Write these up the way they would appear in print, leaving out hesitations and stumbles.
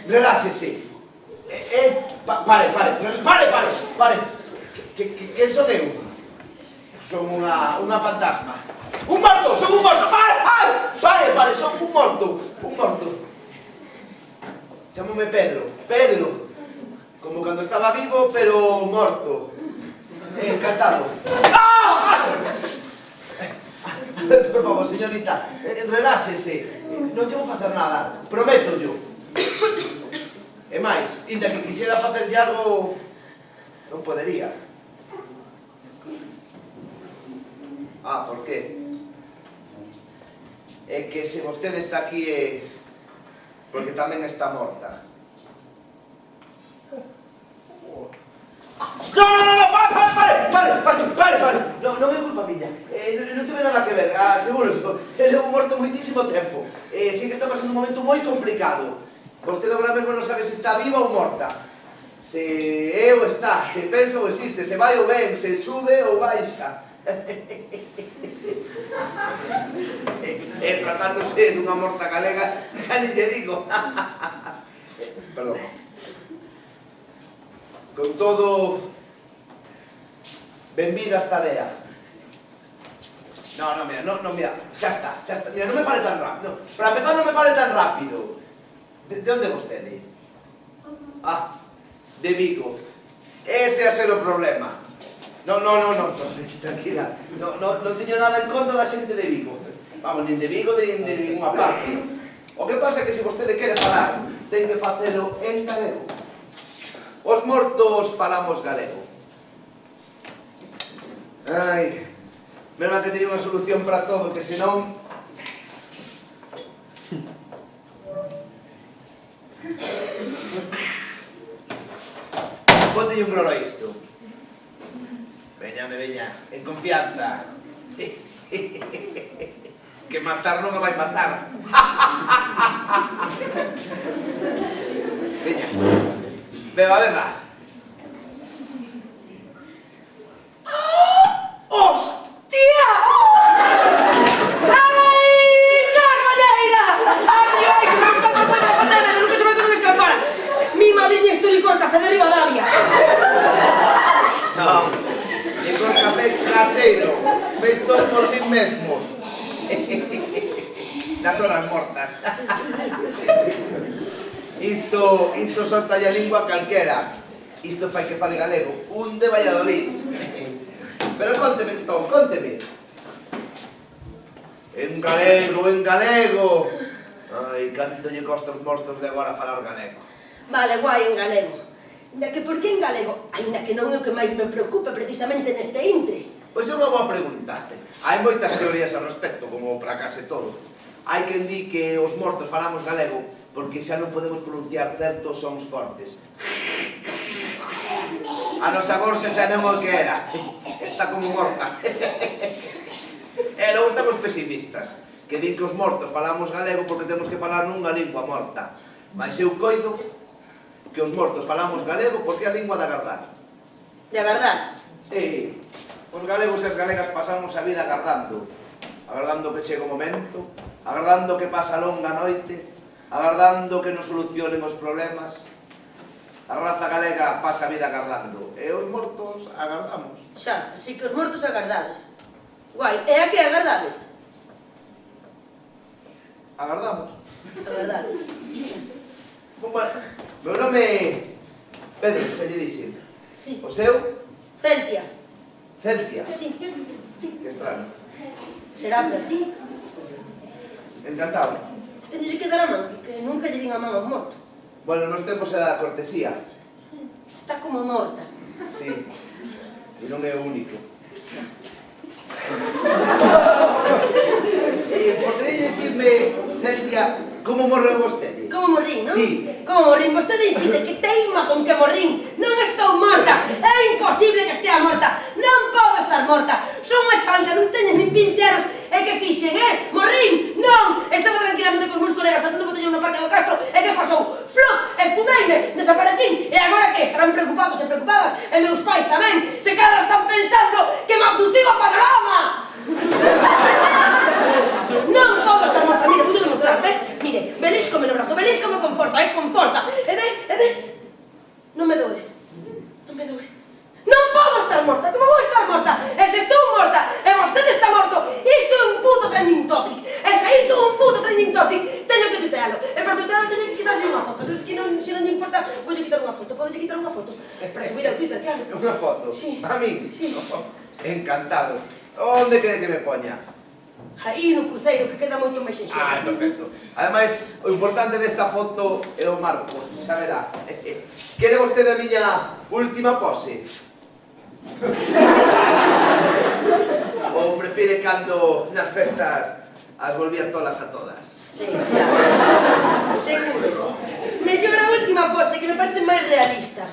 Reláxese. Pare. Quen son eu? Son unha fantasma. Un morto, son un morto. Pare, son un morto. Chámome Pedro. Como cando estaba vivo, pero morto. Encantado. Por favor, señorita, reláxese. Non lle vou facer nada, prometo yo. E máis, inda que quixera facerlle algo, non podería. Por qué? É que se vostede está aquí é porque tamén está morta. Pare! Non é culpa miña. Non tiene nada que ver, aseguro. Levo morto moitísimo tempo. Si que está pasando un momento moi complicado. Vostede agora mesmo non sabe se está viva ou morta. Se é ou está, se pensa ou existe, se vai ou ven, se sube ou baixa. E tratándose dunha morta galega, xa nin lle digo. Perdón. Con todo, benvida esta aldea. No, mira, xa está. Mira, non me fale tan rápido. Para empezar, non me fale tan rápido. De onde vostede? De Vigo. Ese é a ser o problema. No, tranquila. Non teño nada en contra da xente de Vigo. Vamos, nin de Vigo, nin de ninguna parte. O que pasa é que se vostede quere falar, ten que facelo en galego. Os mortos falamos galego. Menos mal que teño unha solución para todo, que senón... Póntelle un grolo a isto. Veña, en confianza. Que matar non o vai matar. Veña. Beba. ¡Hostia! ¡Ai, carballeira! ¡Ai, se me está cortando la patena! ¡Nunca se me ocurre escapar! Mi madriña histórico al café de Rivadavia. No, licor café caseiro, feito por mí mesmo. Nas horas mortas. Isto solta a lingua calquera. Isto fai que fale galego. Un de Valladolid. Pero conteme. En galego. Ai, canto lle costa os mortos de agora falar galego. Vale, guai, en galego. Ainda que por que en galego? Ainda que non é o que máis me preocupa precisamente neste intre. Pois é unha boa pregunta. Hai moitas teorías ao respecto, como para case todo. Hai quen di que os mortos falamos galego porque xa non podemos pronunciar certos sons fortes. A nosa gorxa xa non o que era. Está como morta. E logo estamos pesimistas, que din que os mortos falamos galego porque temos que falar nunha lingua morta. Mas eu coido que os mortos falamos galego porque é a lingua de agardar. De agardar? Sí. Os galegos e as galegas pasamos a vida agardando. Agardando que chegue o momento, agardando que pasa a longa noite, agardando que nos solucionen os problemas. A raza galega pasa a vida agardando e os mortos agardamos. Xa, así que os mortos agardades. Guai, e a que agardades? Agardamos. Agardades. Bueno, meu nome é Pedro, se lle dixe. Sí. O seu? Celtia. Celtia. Sí. Que extraño. Será para ti. Encantado. Teño que dar a man, que nunca lle din a man ao morto. Bueno, nos tempos é da cortesía. Está como morta. Sí. E non é o único. Podería dicirme, Celtia, como morreu vostede? Como morrín, non? Sí. Como morrín, vostede insiste que teima con que morrín. Non estou morta, é imposible que estea morta. Non morta. Son unha chanta, non teño nin 20 anos. E que fixen, Morrín? Non! Estaba tranquilamente cos meus colegas facendo botellón no Parque do Castro. E que pasou? Flup! Esfumeime, desaparecín. E agora que estarán preocupados e preocupadas, e meus pais tamén, se cada están pensando que me abduciu a Panorama! Non podo estar morta, mire, puedo demostrar, mire, belíscome no brazo, belíscome con forza, con forza. E ve, non me doe, non me doe. Non podo estar morta, como vou estar morta? E se estou morta, e vostede está morto, isto é un puto trending topic. E se isto é un puto trending topic, teño que tutealo. E para tutealo teño que quitarle unha foto. Se non lle importa, voulle quitar unha foto. Podelle quitar unha foto. Para subir ao Twitter, claro. Unha foto? Sí. A mí? Sí. Encantado. Onde quere que me poña? Aí no cruceiro, que queda moito máis enxerto. Ah, perfecto. Ademais, o importante desta foto é o marco, xa verá. Quere vostede a miña última pose? Ou prefire cando nas festas as volvían tolas a todas? Sí, xa. Seguro. Mellor a última pose, que me parece máis realista.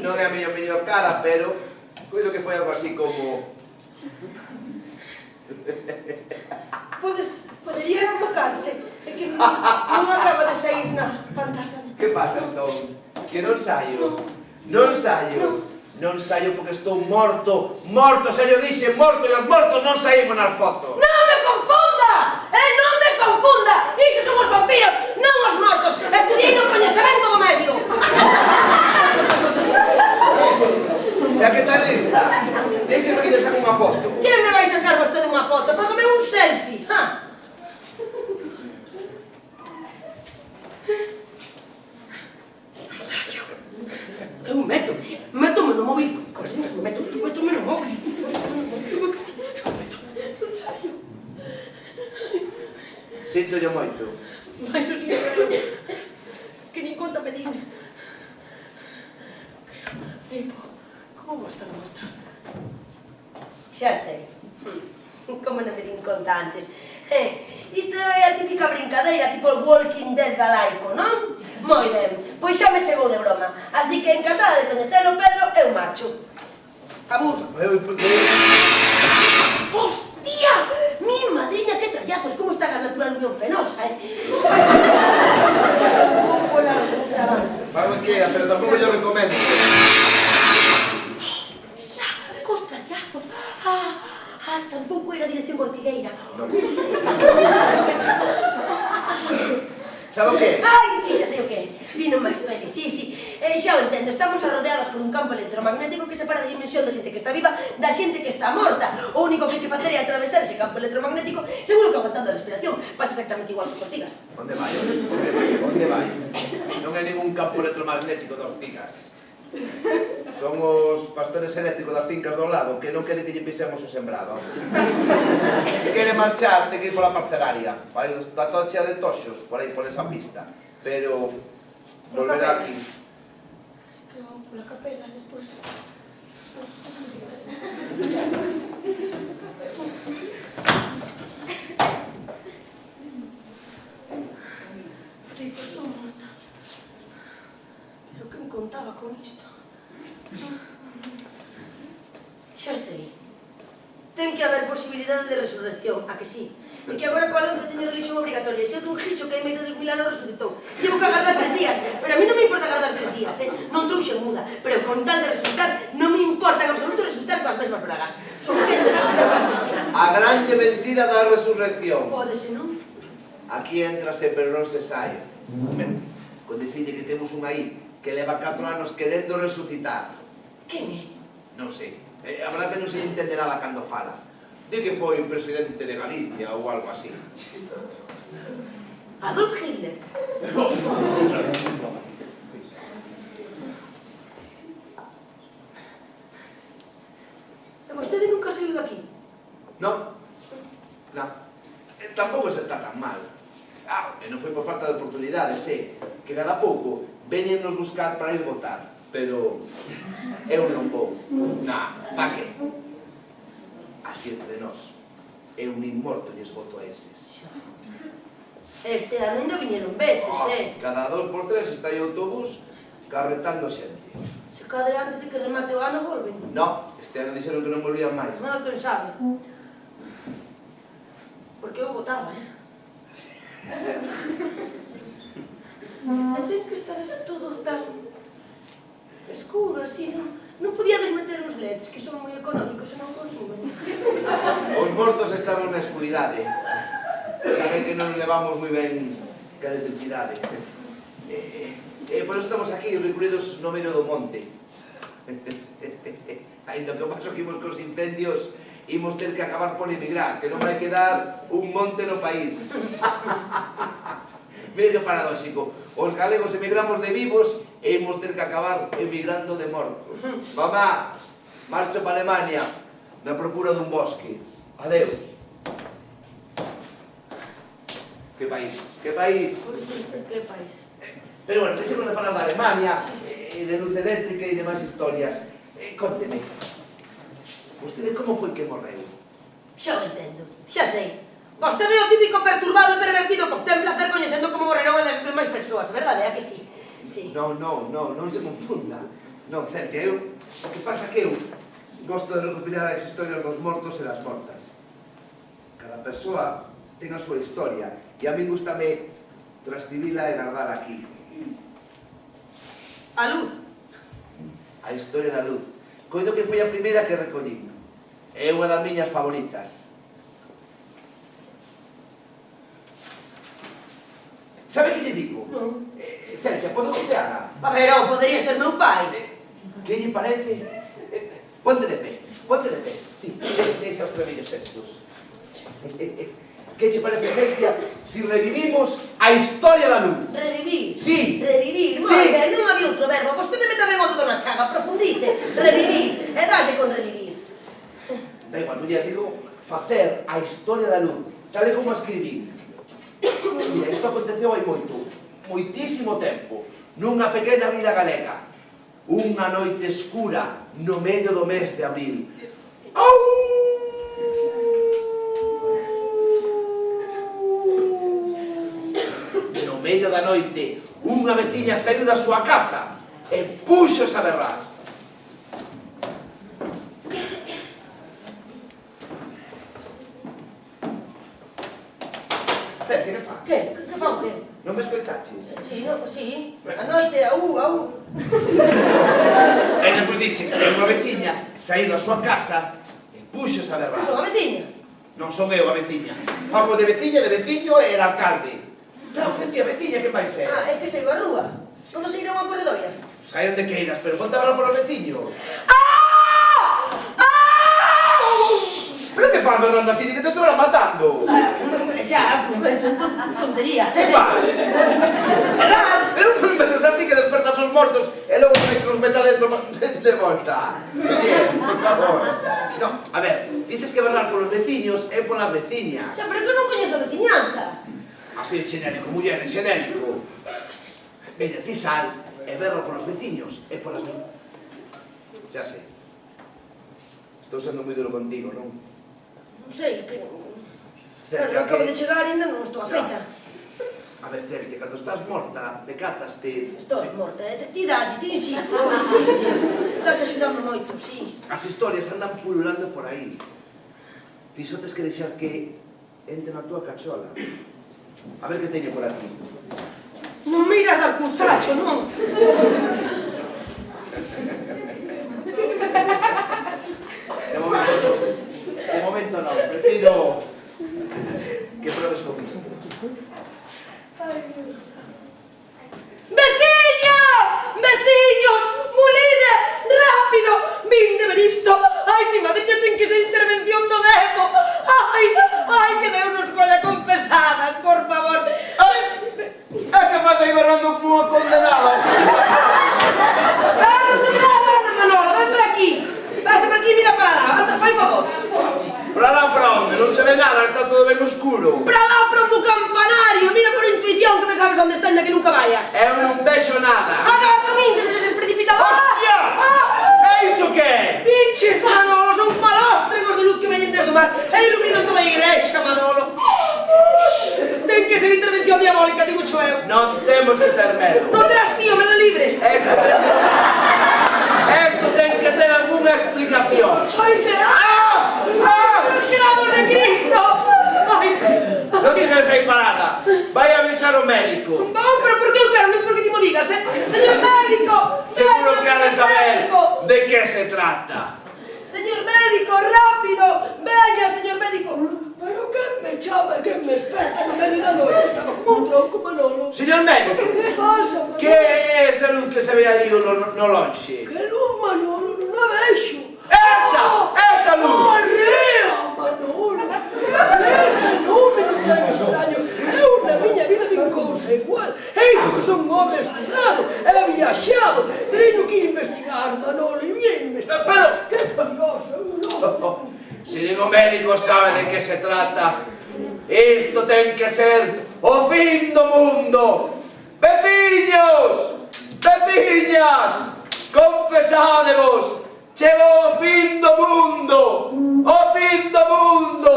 Non é a miña mellor cara, pero coido que foi algo así como... Podería enfocarse. É que non acaba de sair na pantalla. Que pasa, entón? Que non saio? Non saio? Non saio porque estou morto. Morto, se yo dixe morto, e os mortos non saímos nas fotos. Non me confunda! Non me confunda! Iso son os vampiros, non os mortos. Estudiei no coñecemento do medio. Xa que está lista, déxeme que lle saco unha foto. Quen me vai sacar vostede unha foto? Fágame un selfie, ha? Ensaio. Eu métome no móvil. Métome no móvil. Ensaio. Sinto-llo moito. Mais o sincero, que nin conta me din. Filipo, como vou estar morta? Xa sei. Como non me din conta antes. Isto é a típica brincadeira, tipo o Walking Dead galaico, non? Moi ben, pois xa me chegou de broma. Así que encantada de coñecelo, Pedro, eu marcho. Abur. Hostia! Mi madriña, que trallazos, como está a natural Unión Fenosa, Fago que, pero tampouco yo recomendo. Hostia, cos trallazos. Tampouco era dirección Ortigueira. Sabe o que? Ai, sí, xa sei o que é. Vino máis pelis, sí. Xa o entendo, estamos arrodeados por un campo electromagnético que separa a dimensión da xente que está viva da xente que está morta. O único que hai que facer é atravesar ese campo electromagnético, seguro que aguantando a respiración. Pasa exactamente igual que os ortigas. Onde vai? Onde vai? Non hai ningún campo electromagnético de ortigas. Son os pastores eléctricos das fincas do lado que non quere que lle pisemos o sembrado. Se quere marchar, ten que ir pola parcelaria. Vai, está toda chea de toxos por aí, por esa pista. Pero volverá aquí. Que vamos pola capela despois. Filipe, estou morta. Pero que me contaba con isto? Xa sei. Ten que haber posibilidade de resurrección, a que sí? E que agora coa lanza teño religión obrigatoria. E se é dun gicho que hai máis de 2000 anos resucitou. Llevo que agardar 3 días, pero a mí non me importa agardar 3 días, Non trouxe muda, pero con tal de resucitar, non me importa en absoluto resucitar coas mesmas bragas. Son gente A grande mentira da resurrección. Pódese, non? Aquí entrase, pero non se sae. Con dicirle que temos un aí que leva 4 anos querendo resucitar. Quen é? Non sei. A verdade que non se entende nada cando fala. Di que foi presidente de Galicia ou algo así. Adolf Hitler. E vostede nunca saiu daqui? Non. Tampouco se está tan mal. E non foi por falta de oportunidades, que cada pouco veñennos buscar para ir votar. Pero eu non vou. Pa que? Así entre nós. Eu nin morto lles voto a eses. Este ano ainda viñeron veces, Cada 2 por 3 está aí o autobús carretando xente. Se cadra antes de que remate o ano volven. Non, Este ano dixeron que non volvían máis. Non, quen sabe. Porque eu votaba, E ten que estar así todo tan escuro, así, non podíades meter os LEDs, que son moi económicos e non consumen. Os mortos estaban na escuridade. Saben que non levamos moi ben que a electricidade. Por eso estamos aquí, recluídos no medio do monte. Ainda que o paso que imos cos incendios, imos ter que acabar por emigrar, que non vai quedar un monte no país. Mire que paradóxico. Os galegos emigramos de vivos e imos ter que acabar emigrando de mortos. Mamá, marcho para Alemania na procura dun bosque. Adeus. Que país, que país. Pois sí, que país. Pero bueno, deixemos de falar da Alemania, de luz eléctrica e demais historias. Cónteme, vostede como foi que morreu? Xa o entendo, xa sei. Vostede é o típico perturbado e pervertido que obtén placer coñecendo como morreron as demais persoas, verdade? É que sí? Sí. Non se confunda. Non, Cerque, o que pasa que eu gosto de recopilar as historias dos mortos e das mortas. Cada persoa ten a súa historia e a mí gustame transcribila e guardala aquí. A luz. A historia da luz. Coido que foi a primeira que recollín. É unha das miñas favoritas. Sabe que lle digo? Non. Cerca, pode coteala? A ver, podería ser meu pai. Que lle parece? Ponte de pé, sí, deixa os tremellos estos. Que che parece, Cercia, si revivimos a historia da luz? Revivir? Sí. Revivir? Sí. Moi ben, non había outro verbo. Vostede me tamén o dedo na chaga, profundice. Revivir, e dalle con revivir. Da igual, muller, digo, facer a historia da luz, tal e como a escribí. Mira, isto aconteceu hai moitísimo tempo, nunha pequena vila galega. Unha noite escura no medio do mes de abril. No medio da noite, unha veciña saiu da súa casa e puxos a berrar. Que fa? Que fa o que? Non me escoitaches? Sí, sí. A noite, au. E depois dixe que unha veciña saiu da súa casa e puxos a berrar. Que son a veciña? Non son eu a veciña. Fago de veciña, de veciño e de alcalde. Claro que este a veciña, que vai ser? É que saiu a rúa. Todo se irá unha corredoria. Sai onde queiras, pero ponte a berrar polos veciños. Pero que faz berrando así? Di que te estuveran matando. Xa, tontería. Que faz? Pero non me así que despertas os mortos e logo que os meta dentro de volta. Bien, por favor. No, a ver, dices que berrar polos veciños e polas veciñas. Xa, pero que non coñezo a veciñanza. Así de xenérico, muller, en xenérico. Veña, ti sal e berra polos veciños e polas veciñas. Xa sei. Estou sendo moi duro contigo, non? Non sei, que... Cerca Pero acabo de chegar e ainda non estou afeita. A ver, Cerca, cando estás morta, decátaste... Estou morta, ti dalle, ti insiste. Estás axudando moito, sí. As historias andan pululando por aí. Ti só tes que deixar que entre na túa cachola. A ver que teño por aquí. Non me irás dar cun sacho, non? De momento non, prefiro que probes con isto. Veciños! Veciños! Mulide! Rápido! Vinde ver isto! Ai, mi madriña ten que ser intervención do demo! Ai, que Deus nos colla confesadas, por favor! Ai! É que vas aí berrando como unha condenada! Anda, Manolo, ven por aquí! Pasa por aquí e mira para lá, anda, fai favor! Para lá, para onde? Non se ve nada, está todo ben oscuro. Para lá, para o campanario! Mira por intuición que me sabes onde está, ainda que nunca vayas! Eu non vexo nada. Agarra un índice, eses precipitados! Hostia! É iso que é? Pinches, Manolo, son palóstregos de luz que veñen desde o mar e iluminan toda a igrexa, Manolo! Ten que ser intervención diabólica, digo cho eu! Non temos que ter medo. Non terás tío, medo libre! Esto ten que ter algún unha explicación. Ai, verá! Os cravos de Cristo! Ai, Non te quedes aí parada. Vai avisar o médico. non, pero por que eu quero? Non porque ti mo digas, Señor médico! Seguro que ha de señor saber médico. de que se trata. Señor médico, rápido! Veña, señor médico! Pero quen me chama e quen me esperta no medio da noite? Estaba como un tronco, Manolo. Señor médico, Que pasa, Manolo? que é esa luz que se ve ali no lonxe? Que luz, Manolo, non a vexo. Esa luz! Arrea, Manolo! Que fenómeno tan extraño! Eu na miña vida vin cousa igual. Isto que son un home estudado, he viaxado. Teño que ir investigar, Manolo, e ir investigar. Pero... Que curioso, eu non. Se nin o médico sabe de que se trata, isto ten que ser o fin do mundo. Veciños! Veciñas! Confesádevos! Chegou o fin do mundo! O fin do mundo!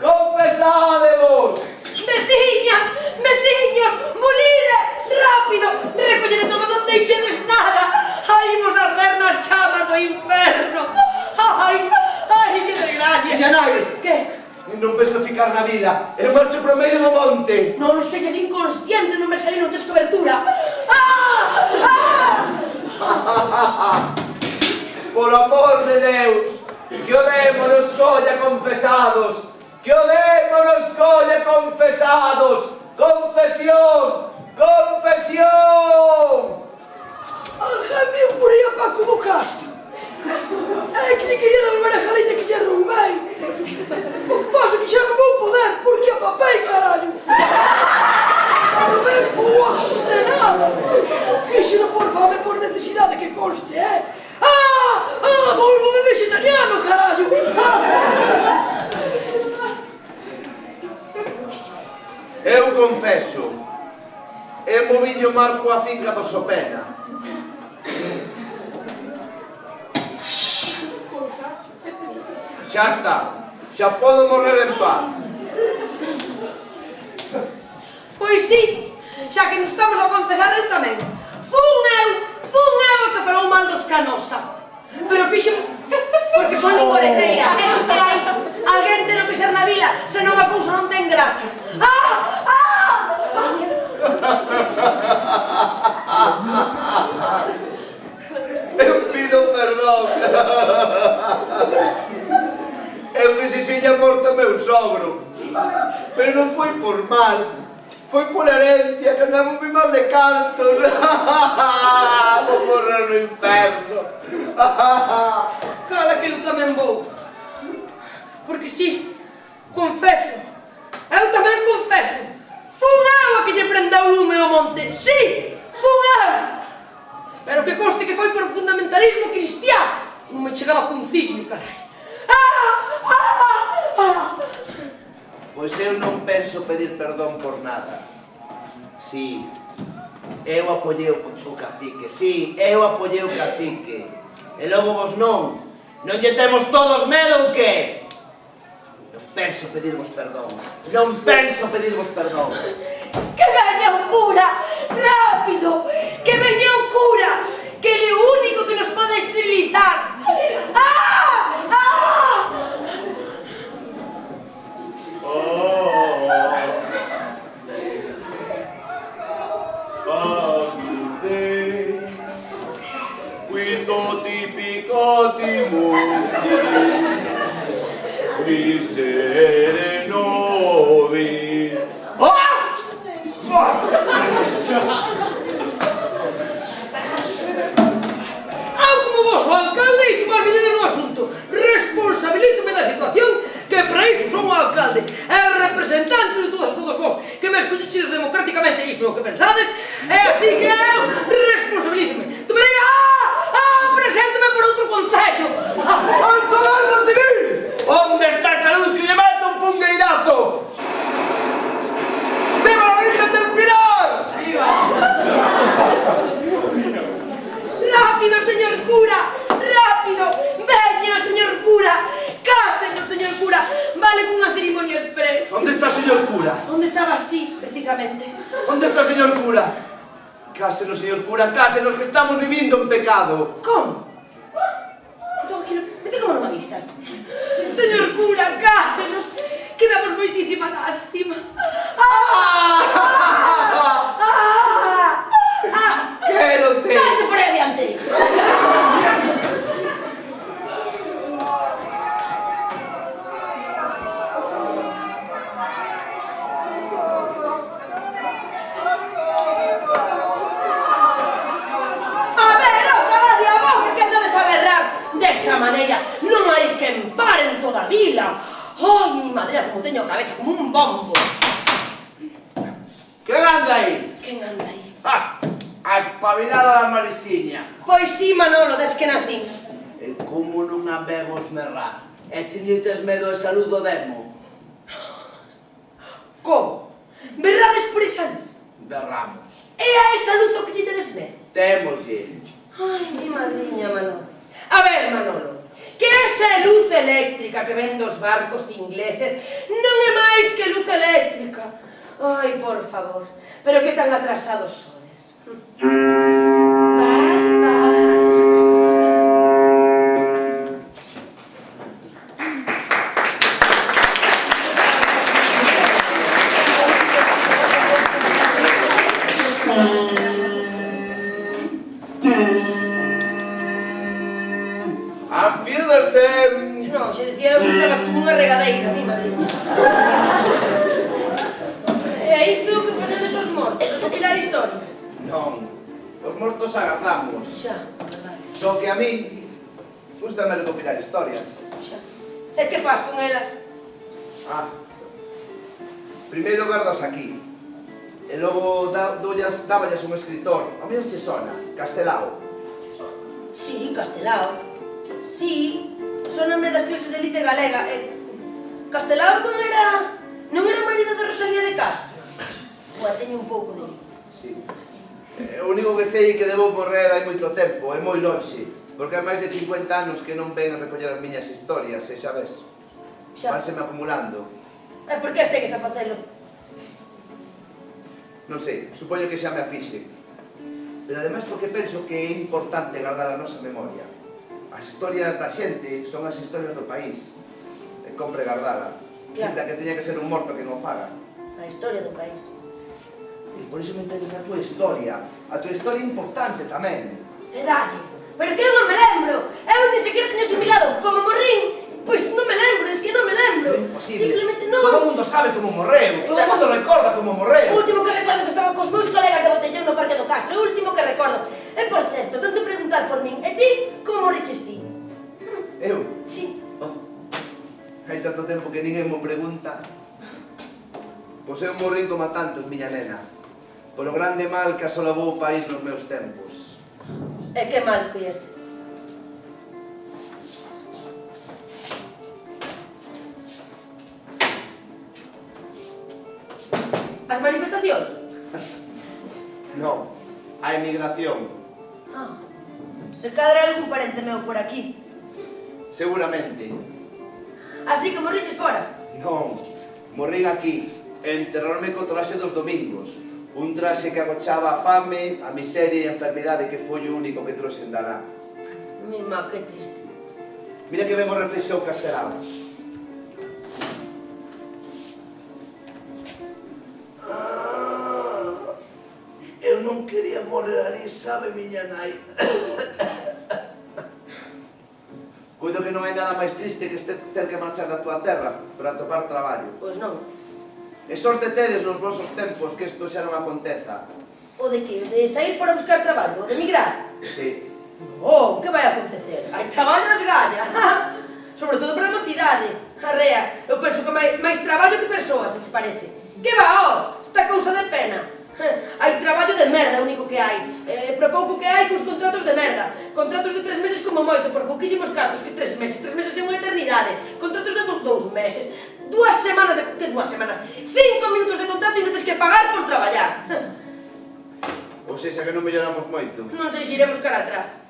Confesádevos! Veciñas! Veciños! Mulide! Rápido! Recollede todo, non deixedes nada! Ai, vos arder nas chamas do inferno! Ai, ai, que desgracia! Miña nai! Que? Non penso ficar na vida. Eu marcho pro medio do monte. Non sexas inconsciente, non ves que ali non tes cobertura. Ah! Ah! Por amor de Deus, que o demo nos colla confesados, que o demo nos colla confesados. Confesión, confesión. Algemio por aí a Paco do Castro. É que lle quería devolver a jalita que lle roubei. O que pasa é que xa non vou poder, porque a papei, carallo. Non ben boa de nada. Fíxelo por fame, por necesidade, que conste, volvo vegetariano, carallo. Eu confeso, e moviño marco a finca do Sopena. Xa está, xa podo morrer en paz. Pois sí, xa que nos estamos a confesar, eu tamén. Fun eu o que falou mal dos Canosa. Pero fixen, porque son lingoreteira, e que hai. Alguén ten que ser na vila, senón a cousa non ten graza. Eu pido perdón. Eu desexei a morte ao meu sogro. Pero non foi por mal. Foi por herencia, que andamos moi mal de cantos. Vou morrer no inferno. Cala que eu tamén vou. Porque sí, confeso. Eu tamén confeso. Fun eu a que lle prendeu o lume ao monte. Sí, fun eu. Pero que conste que foi por fundamentalismo cristiano. Non me chegaba concilio, carai. Pois eu non penso pedir perdón por nada. Si, eu apoiei o cacique. Si, eu apoiei o cacique. E logo vos non. Non lle temos todos medo ou que? Non penso pedirvos perdón. Non penso pedirvos perdón. Que veña o cura! Rápido! Que veña o cura! Que é o único que nos pode esterilizar! Piccoti monti, misere novi. Como vos, o alcalde, e tomar medida no asunto. Responsabilízame da situación, que para iso son o alcalde. É representante de todos vos, que me escolliches democráticamente, iso o que pensades, e así que eu responsabilízame. Tomarei preséntame por outro concello. Alto algo civil! Onde está esa luz que lle mete un fungueirazo? Viva la Virgen del Pilar! Rápido, señor cura! Rápido! Veña, señor cura! Cásenos, señor cura! Vale cunha ceremonia express. Onde está o señor cura? Onde estabas ti, precisamente? Onde está o señor cura? Cásenos, señor cura, cásenos, que estamos vivindo en pecado. Como? Entón, que risas. Señor cura, cásenos, que damos moitísima lástima. Quero te... Cállate por aí adiante. Desa maneira, non hai quen pare en toda a vila. Ai, mi madre, como teño a cabeza como un bombo. Quen anda aí? Quen anda aí? A espabilada da Marisiña. Pois sí, Manolo, des que nacín. E como non a vemos merrar? E ti non tes medo de saludo demo? Como? Berrades por esa luz? Berramos. E a esa luz o que lle tedes medo? Témoslle. Ai, mi madriña, Manolo. A ver, Manolo, que esa luz eléctrica que ven dos barcos ingleses non é máis que luz eléctrica. Ai, por favor, pero que tan atrasados sodes. Bye, bye. Non, xe dicía eu que estabas como unha regadeira, mi madriña. E isto que facedes os mortos? Recopilar historias? Non, os mortos agardamos. Xa, verdade. Só que a mí gústame recopilar historias. Xa. E que faz con elas? Primeiro gardas aquí. E logo dáballas un escritor. A mí non che sona, Castelao. Sí, Castelao. Sí, soname das clases de elite galega. Castelao non era marido de Rosalía de Castro? Boa, teño un pouco de... Sí. O único que sei é que debo morrer hai moito tempo, é moi lonxe. Porque hai máis de 50 anos que non ven a recoller as miñas historias, e xa ves. Vánseme acumulando. E por que segues a facelo? Non sei, supoño que xa me afixe. Pero ademais porque penso que é importante guardar a nosa memoria. As historias da xente son as historias do país. E compre guardala. Claro. Ainda que teña que ser un morto que non faga. A historia do país. E por iso me interesa a tua historia. A tua historia é importante tamén. E dalle. Pero que eu non me lembro. Eu ni sequera teño asimilado como morrín. Pois non me lembro, es que non me lembro. É imposible. Simplemente non. Todo o mundo sabe como morreu. Todo o mundo recorda como morreu. O último que recordo que estaba cos meus colegas de botellón no Parque do Castro. O último que recordo. E por certo, tanto preguntar por min. E ti, como morriches ti? Eu? Sí. Hai tanto tempo que ninguén mo pregunta. Pois eu morrín como a tantos, miña nena. Polo grande mal que asolabou o país nos meus tempos. E que mal foi ese? As manifestacións? Non, a emigración. Se cadra algún parente meu por aquí. Seguramente. Así que morriches fora? Non, morrín aquí, enterrarme co traxe dos domingos. Un traxe que agochaba a fame, a miseria e a enfermidade que foi o único que trouxe en Dará. Mima, que triste. Mira que vemos reflexión Castelao. Eu non quería morrer ali, sabe, miña nai? Coido que non hai nada máis triste que ter que marchar da tua terra para atopar traballo. Pois non. E sorte tedes nos vosos tempos que isto xa non aconteza. O de que? O de sair fora a buscar traballo? O de migrar? Sí. Oh, que vai acontecer? Hai traballo as galla. Sobre todo para a mocidade. Arrea, eu penso que máis traballo que persoas, se te parece. Que va, oh? Esta cousa de pena. Hai traballo de merda, o único que hai. Pero pouco que hai cos contratos de merda. Contratos de 3 meses como moito, por pouquísimos cartos, que 3 meses. 3 meses é unha eternidade. Contratos de 2 meses. 2 semanas de... Que 2 semanas? 5 minutos de contrato e metes que pagar por traballar. Ou seja, que non melloramos moito. Non sei se iremos cara atrás.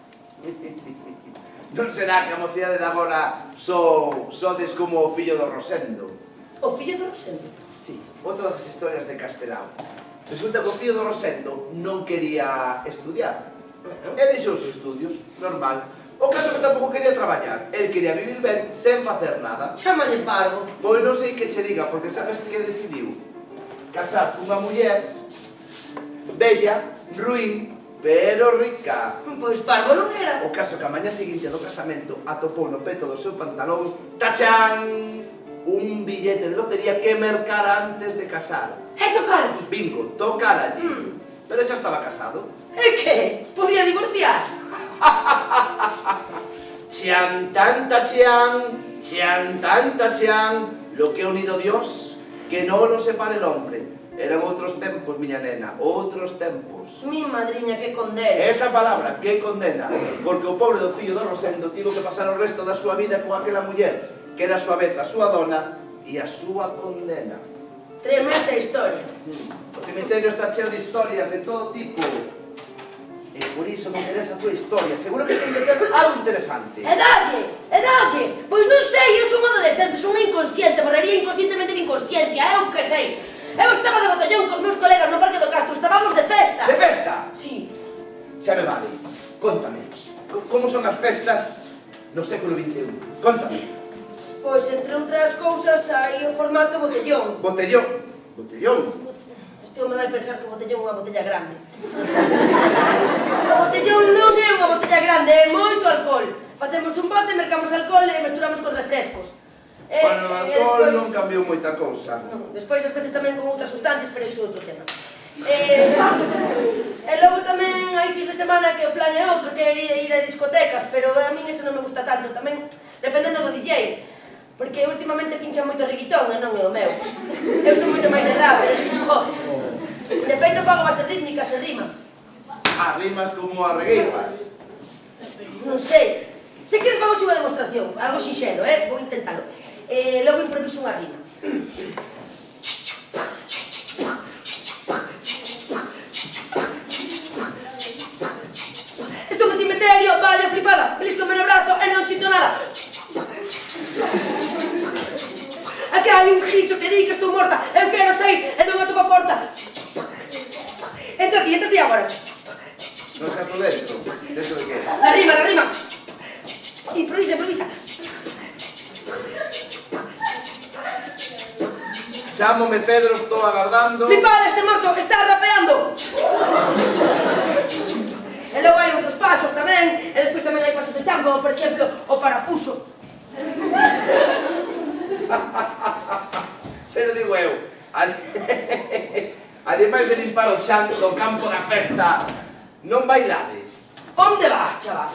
Non será que a mocidade de agora sodes como o fillo do Rosendo? O fillo do Rosendo? Sí, outra das historias de Castelao. Resulta que o fillo do Rosendo non quería estudiar. E deixou os estudios, normal. O caso que tampouco quería traballar. El quería vivir ben, sen facer nada. Chámalle parvo. Pois non sei que che diga, porque sabes que decidiu casar cunha muller bella, ruín, pero rica. Pois parvo non era. O caso que a mañá seguinte do casamento atopou no peto do seu pantalón, tachán, un billete de lotería que mercara antes de casar. E tocarlle. Bingo, tocaralle. Pero xa estaba casado. E que? Podía divorciar? Chian tanta chian, lo que ha unido Dios, que no lo separe el hombre. Eran outros tempos, miña nena, outros tempos. Mi madriña, que condena. Esa palabra, que condena, porque o pobre do fillo do Rosendo tivo que pasar o resto da súa vida con aquela muller, que era a súa vez a súa dona e a súa condena. Tremenda historia. O cemiterio está cheo de historias de todo tipo. E por iso me interesa a tua historia. Seguro que ten que ter algo interesante. E dalle. Pois non sei, eu son adolescente, son inconsciente, morrería inconscientemente de inconsciencia, eu que sei. Eu estaba de botellón cos meus colegas no Parque do Castro, estábamos de festa. De festa? Sí. Xa me vale. Contame. Como son as festas no século XXI? Contame. Pois, entre outras cousas, hai o formato botellón. Botellón. Botellón. Este home vai pensar que o botellón é unha botella grande. O botellón non é unha botella grande, é moito alcohol. Facemos un bote, mercamos alcohol e mesturamos con refrescos. Bueno, o alcohol non cambiou moita cousa. Despois, ás veces tamén con outras sustancias, pero iso é outro tema. E logo tamén hai fins de semana que o plan é outro, que é ir a discotecas, pero a min ese non me gusta tanto, tamén dependendo do DJ. Porque últimamente pinchan moito reguitón e non é o meu. Eu son moito máis de rap e de hip hop. De feito fago bases rítmicas e rimas. Ah, rimas como a regueifas. Non sei. Se queres fago unha demostración, algo sinxelo, vou intentalo. Logo improviso unha rima. Estou no cemiterio, vaya flipada, beliscome no brazo e non sinto nada. Aquí hai un gicho que di que estou morta, eu quero sair e non atopo a porta. Entra ti agora. Non xa por dentro. Dentro de que? La rima. Improvisa. Chámome Pedro, estou agardando. Flipada, este morto está rapeando. E logo hai outros pasos tamén, e despois tamén hai pasos de chango, por exemplo, o parafuso. Pero digo eu, ademais de limpar o chan do campo da festa, non bailades? Onde vas, chaval?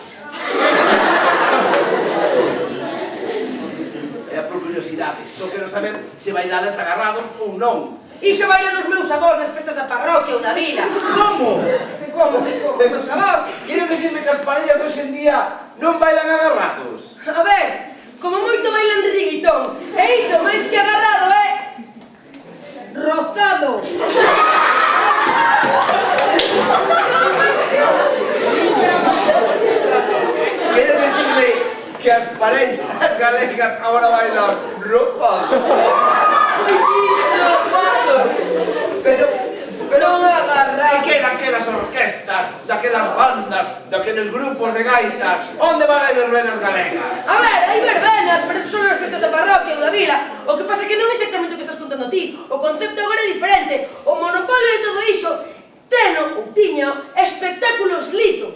É por curiosidade, só quero saber se bailades agarrados ou non. Iso bailan os meus avós nas festas da parroquia ou da vila. Como? Como? Meus avós? Queres dicirme que as parellas de hoxe en día non bailan agarrados? A ver, como moito bailan de riguitón. E iso, máis que agarrado, rozado. Queres dicirme que as parellas galegas agora bailan rozado? Pero non agarrado. e que daquelas orquestas, daquelas bandas, daqueles grupos de gaitas, onde van a verbenas galegas? A ver, hai verbenas, pero eso son as festas da parroquia ou da vila. O que pasa é que non é exactamente o que estás contando ti. O concepto agora é diferente. O monopolio de todo iso tiña espectáculos Lito,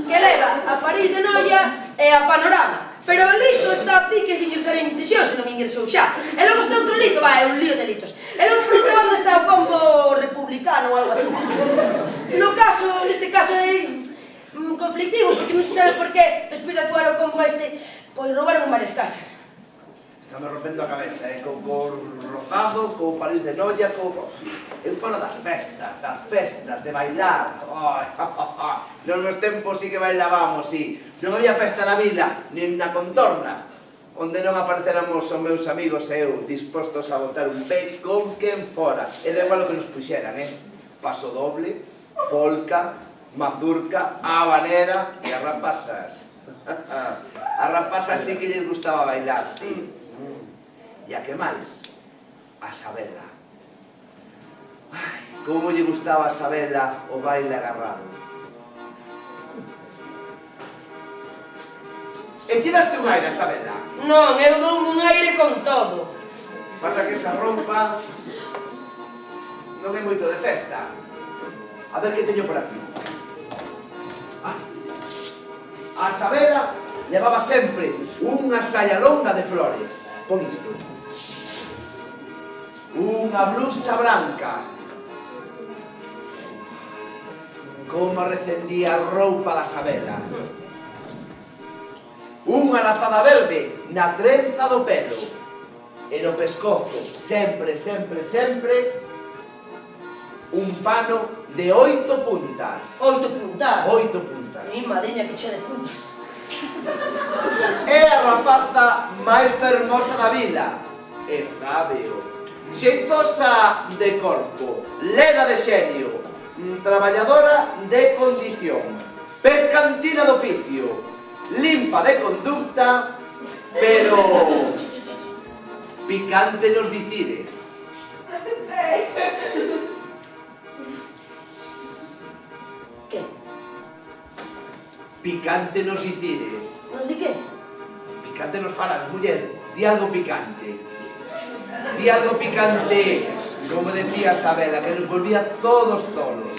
que leva a París de Noia e a Panorama. Pero o Lito está a piques de ingresar en prisión, se non ingresou xa. E logo está outro Lito, é un lío de litos. E logo por outra banda está o combo republicano ou algo así. Neste caso é conflictivo, porque non se sabe por que despois de actuar o combo pois roubaron varias casas. Está me rompendo a cabeza, co rozado, co París de Noia, Eu falo das festas, de bailar. Nos meus tempos sí que bailábamos, sí. Non había festa na vila, nin na contorna, onde non apareceramos os meus amigos e eu dispostos a botar un pé con quen fora. E da igual o que nos puxeran, paso doble, polca, mazurca, habanera e as rapazas. As rapazas sí que lles gustaba bailar, sí. E a que máis? A Sabela. Ai, como lle gustaba a Sabela o baile agarrado. E ti daste un aire, Sabela? Non, eu dou un aire con todo. Pasa que esa roupa non é moito de festa. A ver que teño por aquí. A Sabela levaba sempre unha saia longa de flores. Pon isto. Unha blusa branca. Como recendía a roupa da Sabela. Unha lazada verde na trenza do pelo. E no pescozo, sempre, sempre, sempre, un pano de 8 puntas. 8 puntas. 8 puntas. Mi madriña que che de puntas. É a rapaza máis fermosa da vila. E sábeo. Xeitosa de corpo, leda de xenio, traballadora de condición, pescantina de oficio, limpa de conducta, pero picante nos dicides. Que? Picante nos dicides. Nos di que? Picante nos falas, muller. Di algo picante. Di algo picante, como decía Sabela, que nos volvía todos tolos.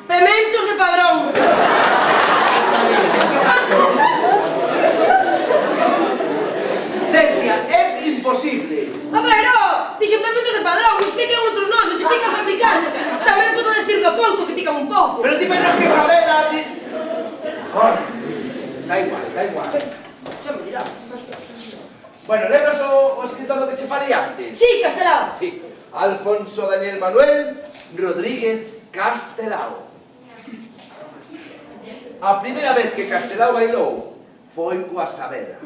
Pementos de Padrón. Celia, es imposible. A ver, no, dixen pementos de Padrón, os pican outros non, se che pican os picantes. Tamén podo decir do couto que pican un pouco. Pero ti pensas que Sabela... Oh, da igual, da igual. Xa me dirás. Bueno, lembras o escritor do que che faría antes? Sí, Castelao. Sí, Alfonso Daniel Manuel Rodríguez Castelao. A primeira vez que Castelao bailou foi coa Sabela.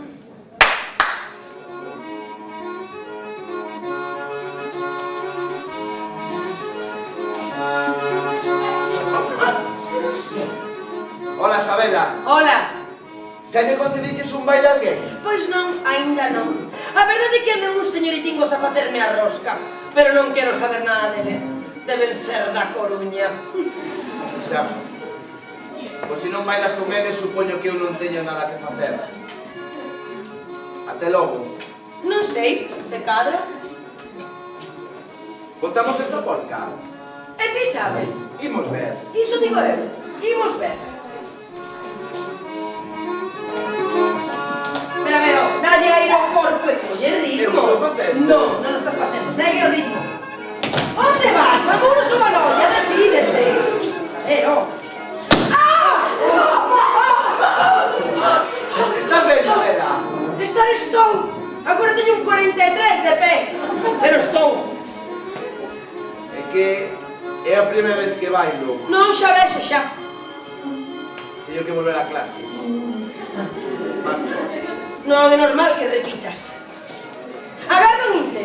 Hola, Sabela. Hola. Xa lle concediches un baile a alguén? Pois non, aínda non. A verdade é que andan uns señoritingos a facerme a rosca, pero non quero saber nada deles. Deben ser da Coruña. Xa. Pois se non bailas con eles, supoño que eu non teño nada que facer. Até logo. Non sei, se cadra. Botamos esta polca. E ti sabes? Imos ver. Iso digo eu. Imos ver. Pero, dalle aire ao corpo e colle ritmo. Eu estou facendo. Non, non o estás facendo. Segue o ritmo. Onde vas? Amuros o balolla, decídete. Estás ben, Sabela? Estar estou. Agora teño un 43 de pé. Pero estou. É que é a primeira vez que bailo. Non xa vexo xa. Teño que volver a clase. Marcho. Non é normal que repitas. Agarda un intre.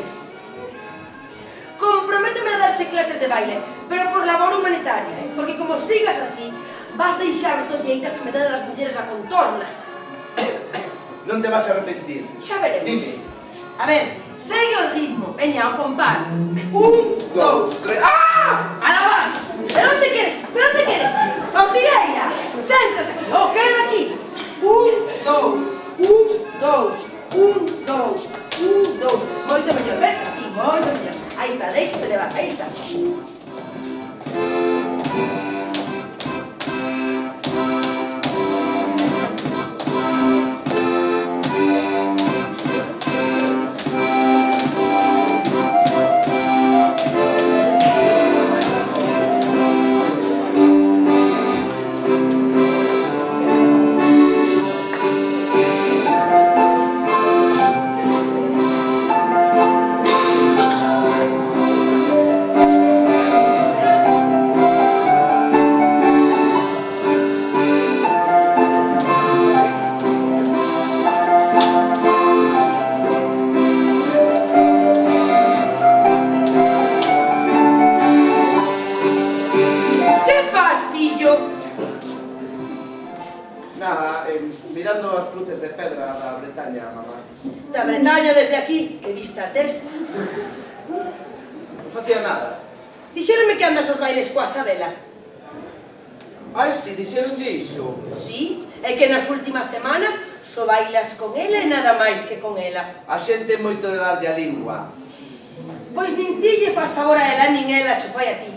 Comprométeme a darche clases de baile, pero por labor humanitaria, porque como sigas así, vas deixar tolleitas a metade das mulleres a contorna. Non te vas a arrepentir. Xa veremos. Dime. A ver, segue o ritmo, veña, ao compás. 1, 2, 3... ¡ah! ¡A la vas! ¿Pero dónde quieres? ¿Pero dónde quieres? ¡Ortigueira! ¡Séntate aquí! ¡O queda aquí! 1, 2, 1, 2, 1, 2, 1, 2. Moito mellor, ves? Así, moito mellor. Aí está, déixate levar, aí está. Mirando as cruces de pedra da Bretaña, mamá. Da Bretaña desde aquí, que vista tes. Non facía nada. Dixéronme que andas aos bailes coa Sabela. Ai, si, dixeronlle iso. Sí, é que nas últimas semanas só bailas con ela e nada máis que con ela. A xente é moito de darlle a lingua. Pois nin ti lle faz favor a ela, nin ela che fai a ti.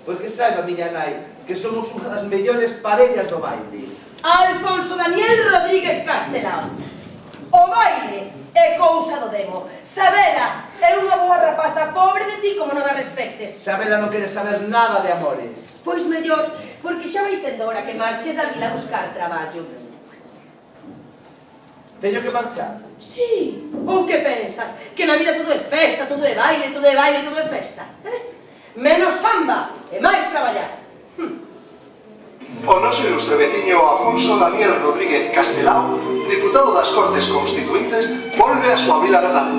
Pois que saiba, miña nai, que somos unha das mellores parellas do baile. Alfonso Daniel Rodríguez Castelao. O baile é cousa do demo. Sabela é unha boa rapaza, pobre de ti como non a respectes. Sabela non quere saber nada de amores. Pois mellor, porque xa vai sendo hora que marches da vila a buscar traballo. Teño que marchar? Sí, ou que pensas? Que na vida todo é festa, todo é baile, todo é baile, todo é festa. Menos samba e máis traballar. O noso ilustre veciño Alfonso Daniel Rodríguez Castelao, diputado das Cortes Constituintes, volve a súa vila natal.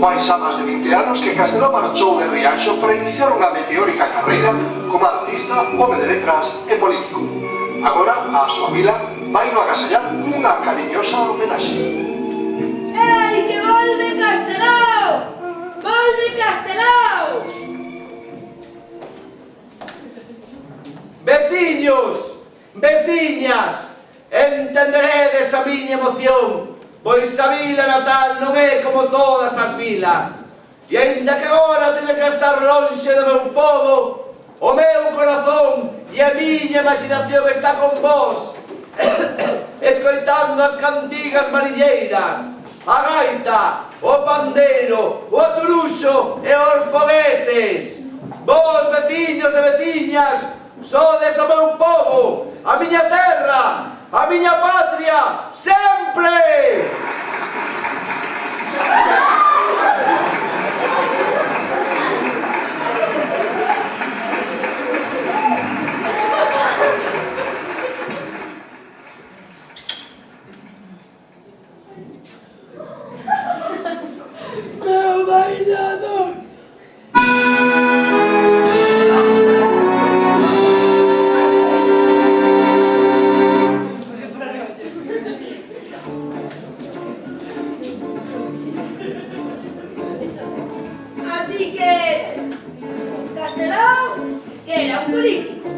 Fai xa máis de 20 anos que Castelao marchou de Rianxo para iniciar unha meteórica carreira como artista, home de letras e político. Agora, a súa vila vai no agasallar unha cariñosa homenaxe. Ei, que volve Castelao! Volve Castelao! Veciños, veciñas, entenderedes a miña emoción, pois a vila natal non é como todas as vilas. E aínda que agora teña que estar lonxe do meu povo, o meu corazón e a miña imaginación está con vós, escoitando as cantigas mariñeiras, a gaita, o pandeiro, o aturuxo e os foguetes. Vós, veciños e veciñas, sodes o meu povo, a miña terra, a miña patria, sempre! Meu bailador! Así que... Castelao, que era un político.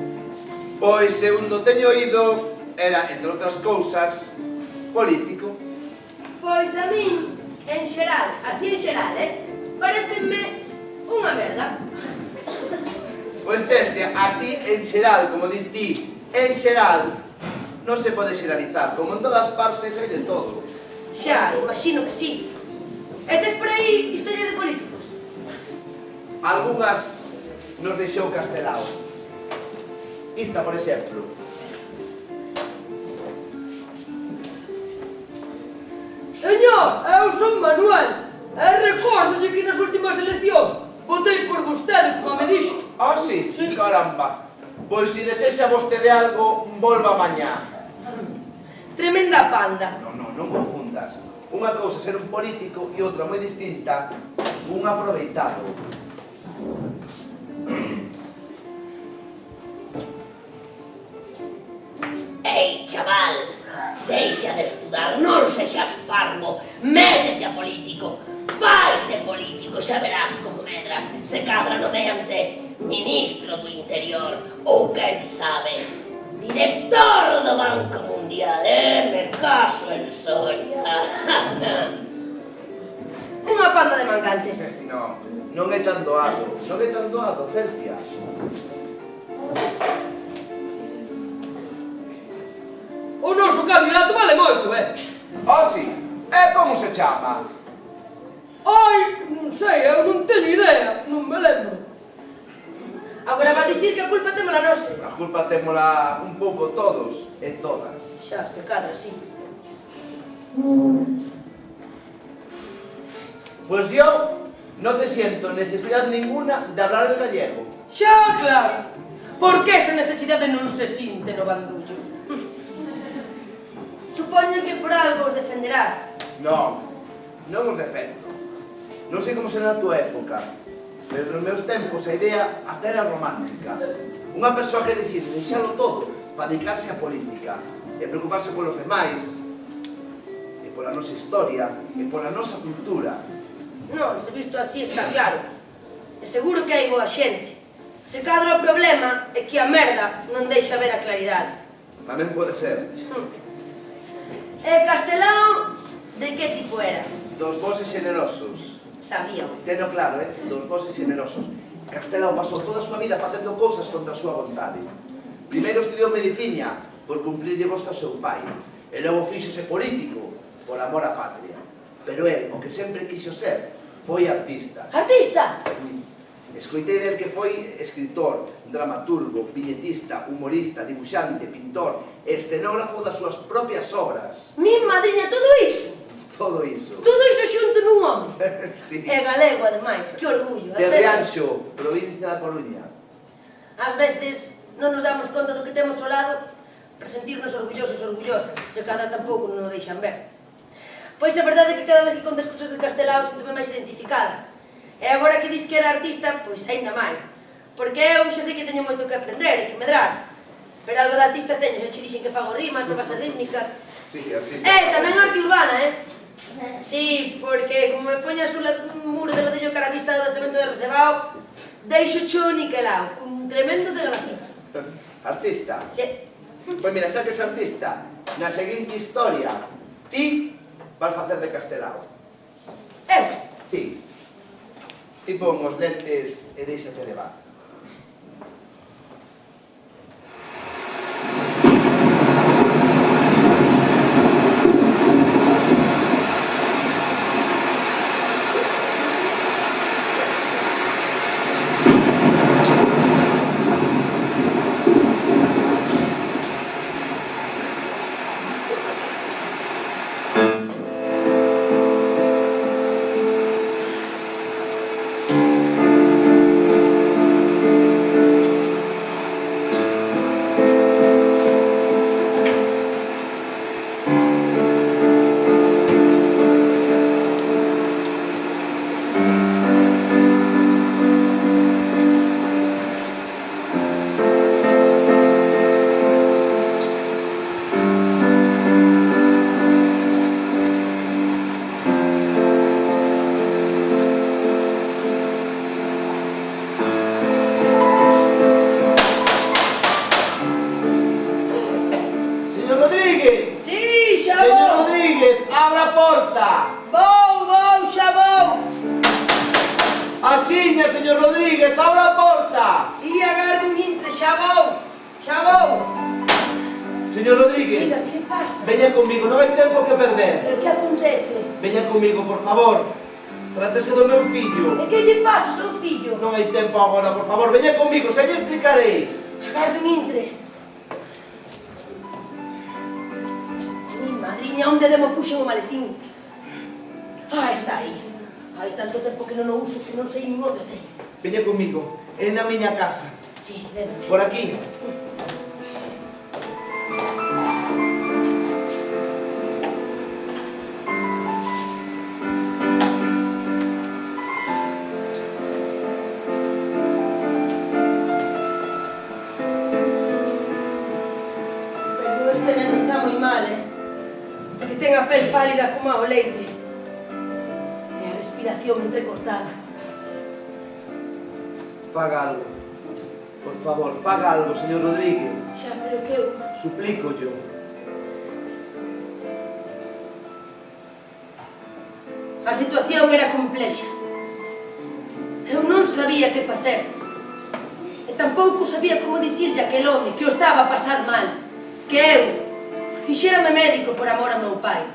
Pois, segundo teño oído, era, entre outras cousas, político. Pois a min, en xeral, así en xeral, parecenme unha merda. Pois tente, así en xeral, como dis ti, en xeral, non se pode xeralizar, como en todas partes hai de todo. Xa, imagino que sí. E tes por aí historias de políticos? Algunhas nos deixou Castelao. Esta, por exemplo. Señor, eu son Manuel. E recórdolle que nas últimas eleccións votei por vostede, como me dixo. Ah, sí? Caramba. Pois se desexa vostede algo, volva mañá. Tremenda panda. Non confundas. Unha cousa ser un político e outra moi distinta, un aproveitado. Ei, chaval, deixa de estudar, non sexas parvo, métete a político, faite político, xa verás como medras, se cadra nomeante ministro do Interior, ou quen sabe, director do Banco Mundial, me caso en Soria. Unha panda de mangantes. Non é tan doado, Celtia. O noso candidato vale moito, Ah, sí? E como se chama? Ai, non sei, eu non teño idea, non me lembro. Agora vai dicir que a culpa témola nós. A culpa témola un pouco todos e todas. Xa, se cadra, sí. Pois yo non te siento necesidade ninguna de hablar el gallego. Xa, claro. Por que esa necesidade non se sinte no bandullo? Supoñen que por algo os defenderás. Non os defendo. Non sei como será na tua época, pero nos meus tempos a idea até era romántica. Unha persoa que decide deixalo todo para dedicarse á política e preocuparse polos demais, e pola nosa historia, e pola nosa cultura. Non, se visto así está claro. E seguro que hai boa xente. Se cadra o problema é que a merda non deixa ver a claridade. Tamén pode ser. E Castelao, de que tipo era? Dos voces generosos. Sabíao. Teno claro, dos voces generosos. Castelao pasou toda a súa vida facendo cousas contra a súa vontade. Primeiro estudiou medicina por cumplirlle gosto ao seu pai. E logo fíxose político por amor á patria. Pero el, o que sempre quixo ser, foi artista. Artista? Escoitei del que foi escritor, dramaturgo, viñetista, humorista, dibuixante, pintor, escenógrafo das súas propias obras. Mi madriña, todo iso? Todo iso. Todo iso xunto nun home? Sí. É galego, ademais, que orgullo. De Rianxo, provincia da Coruña. Ás veces non nos damos conta do que temos ao lado para sentirnos orgullosos ou orgullosas, se cada tampouco non o deixan ver. Pois a verdade é que cada vez que contas cousas de Castelao sinto-me máis identificada. E agora que dis que era artista, pois aínda máis. Porque eu xa sei que teño moito que aprender e que medrar. Pero algo de artista teño, xa che dixen que fago rimas e bases rítmicas. Sí, artista. Tamén arte urbana, Sí, porque como me poñas un muro de ladrillo cara a vista do cemento de Recebao, deixo cho niquelao, un tremendo de grafito. Artista? Sí. Pois mira, xa que és artista, na seguinte historia, ti vas facer de Castelao. Eu? Sí. Ti pon os lentes e deixate levar. Non hai tempo agora, por favor, veña comigo, xa lle explicarei. Agarde un intre. Mi madriña, onde demo puxen o maletín? Está aí. Hai tanto tempo que non o uso que non sei nin onde teño. Veña comigo, é na miña casa. Sí, déme. Por aquí. Porque ten a pel pálida como ao leite e a respiración entrecortada. Faga algo. Por favor, faga algo, señor Rodríguez. Xa, pero que eu... Suplico yo. A situación era complexa. Eu non sabía que facer. E tampouco sabía como dicirlle a aquel home que o estaba a pasar mal. Que eu fixérame médico por amor ao meu pai,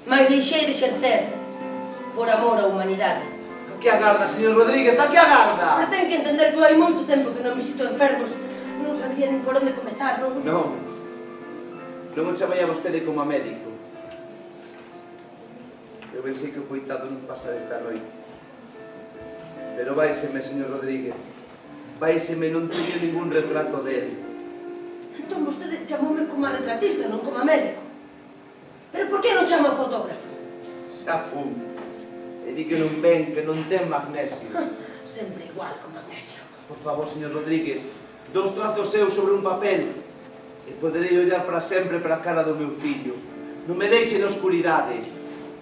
mas deixei de exercer por amor á humanidade. A que agarda, señor Rodríguez? A que agarda? Pero ten que entender que hai moito tempo que non visito enfermos, non sabría nin por onde comezar, non? Non. Non o chamai a vostede como a médico. Eu pensei que o coitado non pasara esta noite. Pero váiseme, señor Rodríguez. Váiseme, non teño ningún retrato dele. Entón vostede chamoume como a retratista, non como a médico. Pero por que non chama o fotógrafo? Xa fun. E di que non ven, que non ten magnesio. Sempre igual con magnesio. Por favor, señor Rodríguez, 2 trazos seus sobre un papel e poderei ollar para sempre para a cara do meu fillo. Non me deixe na oscuridade.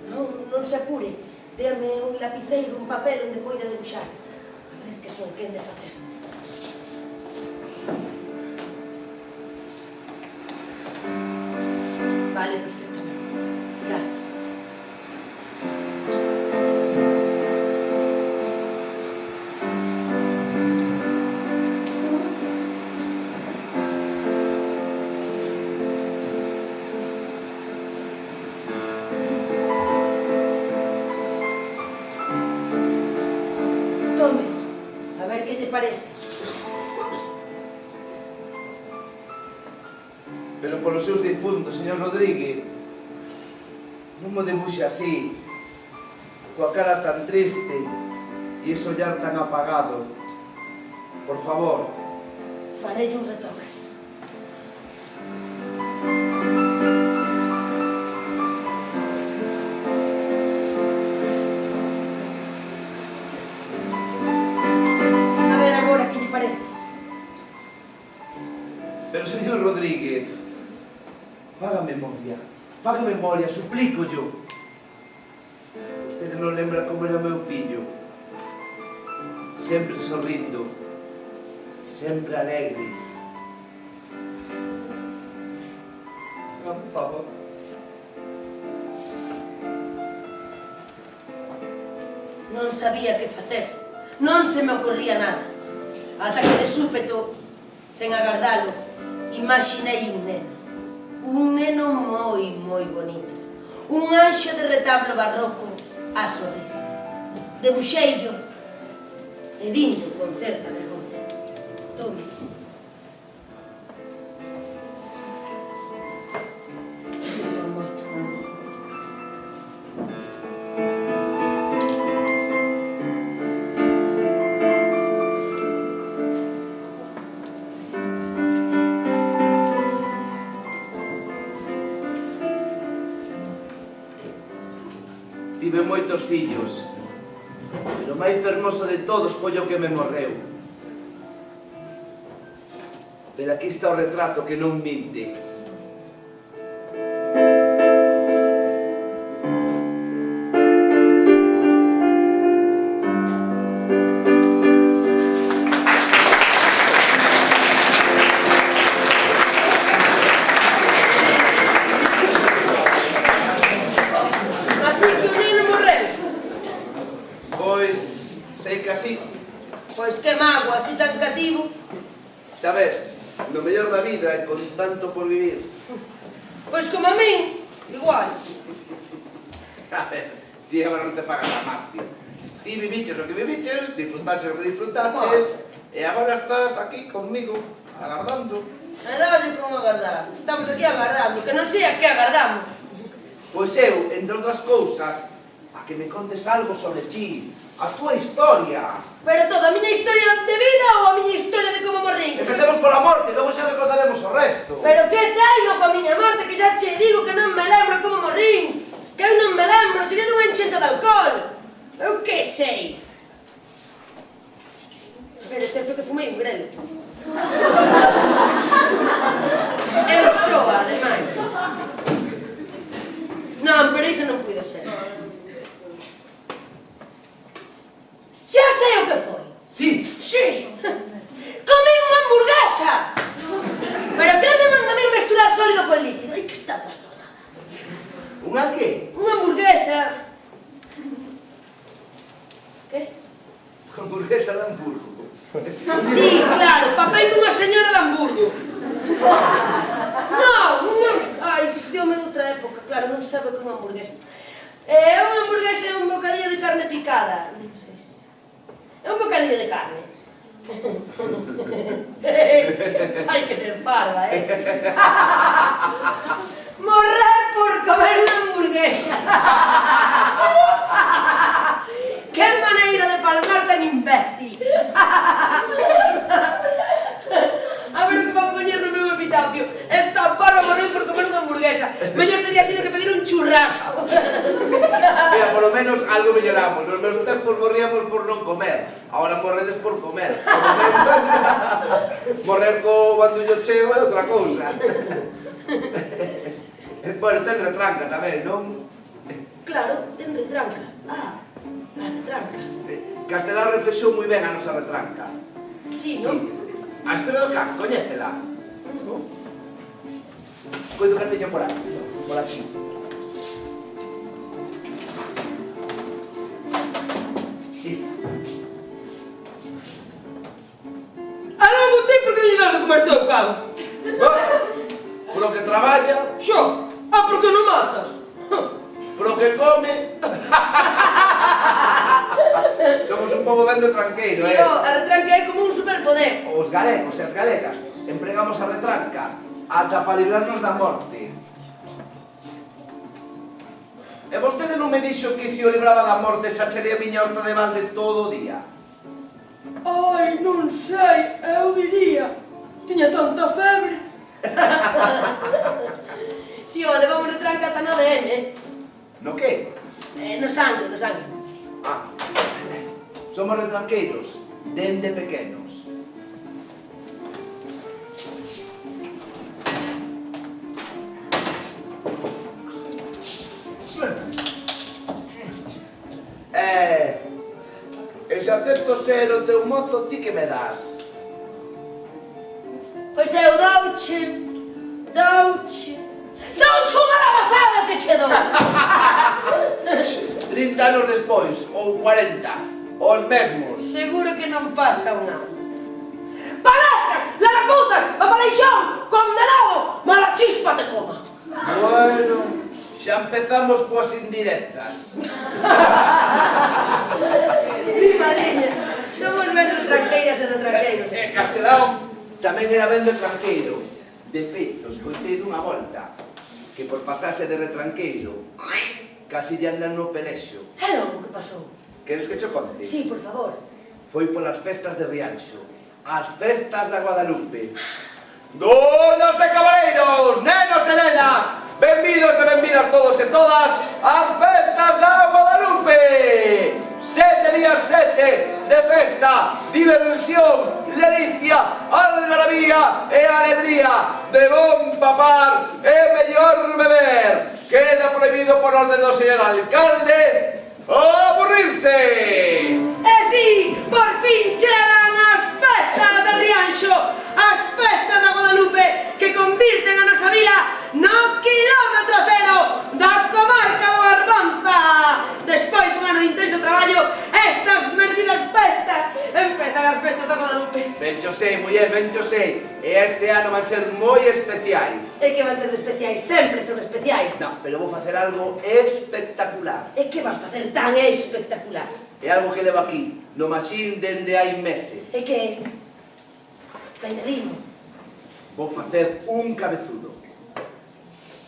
Non se apure. Déame un lapiceiro, un papel onde poida debuxar. A ver que son quen de facer. Vale, perfectamente. Gracias. Tome, a ver qué te parece. Pero polos seus difuntos, señor Rodríguez, non me debuxe así, coa cara tan triste e ese ollar tan apagado. Por favor. Farei uns retoques. A ver agora que lle parece. Pero, señor Rodríguez, faga memoria, suplico yo. Vostede non lembra como era meu fillo, sempre sorrindo, sempre alegre. Por favor. Non sabía que facer, non se me ocorría nada. Ata que de súpeto, sen agardalo, imaginei un neno moi, moi bonito, un anxo de retablo barroco a sorrir. Debuxeillo e dinllo con certa vergonza. Tome. Sinto moito. Tive moitos fillos, pero o máis fermoso de todos foi o que me morreu. Pero aquí está o retrato que non minte. Pois que mago, así tan cativo. Xa ves, lo mellor da vida é con tanto por vivir. Pois como a min, igual. A ver, ti agora non te fagas a mártir. Ti viviches o que viviches, disfrutaches o que disfrutaches, e agora estás aquí conmigo, agardando. E dáballe con agardar. Estamos aquí agardando, que non sei a que agardamos. Pois eu, entre outras cousas, a que me contes algo sobre ti, a tua historia. Pero toda a miña historia de vida ou a miña historia de como morrín? Empecemos pola morte, logo xa recordaremos o resto. Pero que teño coa miña morte, que xa che digo que non me lembro como morrín? Que eu non me lembro, sería dunha enchente de alcohol. Eu que sei? Pero é certo que fumei un grelo. Eu só, ademais. Non, pero iso non puido ser. Xa sei o que foi. Sí. Sí. Comí unha hamburguesa. Pero que me manda a mí mesturar sólido con líquido? Ai, que está trastornada. Unha que? Unha hamburguesa. Que? Hamburguesa de Hamburgo. Sí, claro, papei unha señora de Hamburgo. Non. Ai, este home de outra época, claro, non sabe como hamburguesa. Unha hamburguesa é un bocadillo de carne picada. Non sei se... É un bocadillo de carne. Hai que ser parva, Morrer por comer unha hamburguesa. Que maneira de palmar tan imbécil. A ver o que van poñer no meu epitafio. Esta parva morreu por comer unha hamburguesa. Mellor teria sido que pedir un churrasco. Mira, polo menos algo melloramos. Nos meus tempos morríamos por non comer. Ahora morredes por comer. Morrer co bandullo cheo é outra cousa. Bueno, ten retranca tamén, non? Claro, ten retranca. Ah, a retranca. Castelao reflexou moi ben a nosa retranca. Sí, non? A historia do can, coñécela? Coido que teño por aquí. Por aquí. Listo. Alá vos ti porque lle das de comer teu cabo. Pro que traballa, Xo, porque non matas. pro que come. Somos un pobo ben de tranqueiro, A retranca é como un superpoder. Os galegos e as galegas empregamos a retranca ata para librarnos da morte. E vostede non me dixo que se o libraba da morte xa chería a miña horta de balde todo o día? Ai, non sei, eu diría. Tiña tanta febre. Si, o levamos retranca ata no ADN. No que? No sangue, no sangue. Ah, somos retranqueiros dende pequenos. E se acepto ser o teu mozo, ti que me das? Pois eu douche unha lavazada que che dou. 30 anos despois, ou 40, os mesmos. Seguro que non pasa un ano. Palascas, laraputas, apaleixón, condenado, mala chispa te coma. Bueno, xa empezamos coas indirectas. Mi mariña, somos ben retranqueiras e retranqueiros. Castelao tamén era ben de tranqueiro. De feito, escoitei dunha volta que por pasarse de retranqueiro casi lle andan no pelexo. E logo, que pasou? Queres que cho conte? Sí, por favor. Foi polas festas de Rianxo, as festas da Guadalupe. Donas e cabaleiros, nenos e nenas, benvidos e benvidas todos e todas ás festas da Guadalupe. 7 días 7 de festa, diversión, ledicia, algarabía e alegría, de bon papar e mellor beber. Queda prohibido por orden do señor alcalde aburrirse. Sí, por fin chegan as festas de Rianxo, as festas da Guadalupe que convirten a nosa vila no kilómetro cero da comarca do Barbanza. Despois dun ano de intenso traballo, estas merecidas festas empezan as festas da Guadalupe. Ben cho sei, muller, ben cho sei. E este ano van ser moi especiais. E que van ter de especiais? Sempre son especiais. No, pero vou facer algo espectacular. E que vas facer tan espectacular? É algo que levo aquí, no Machín dende hai meses. E que? Veña, dimo. Vou facer un cabezudo.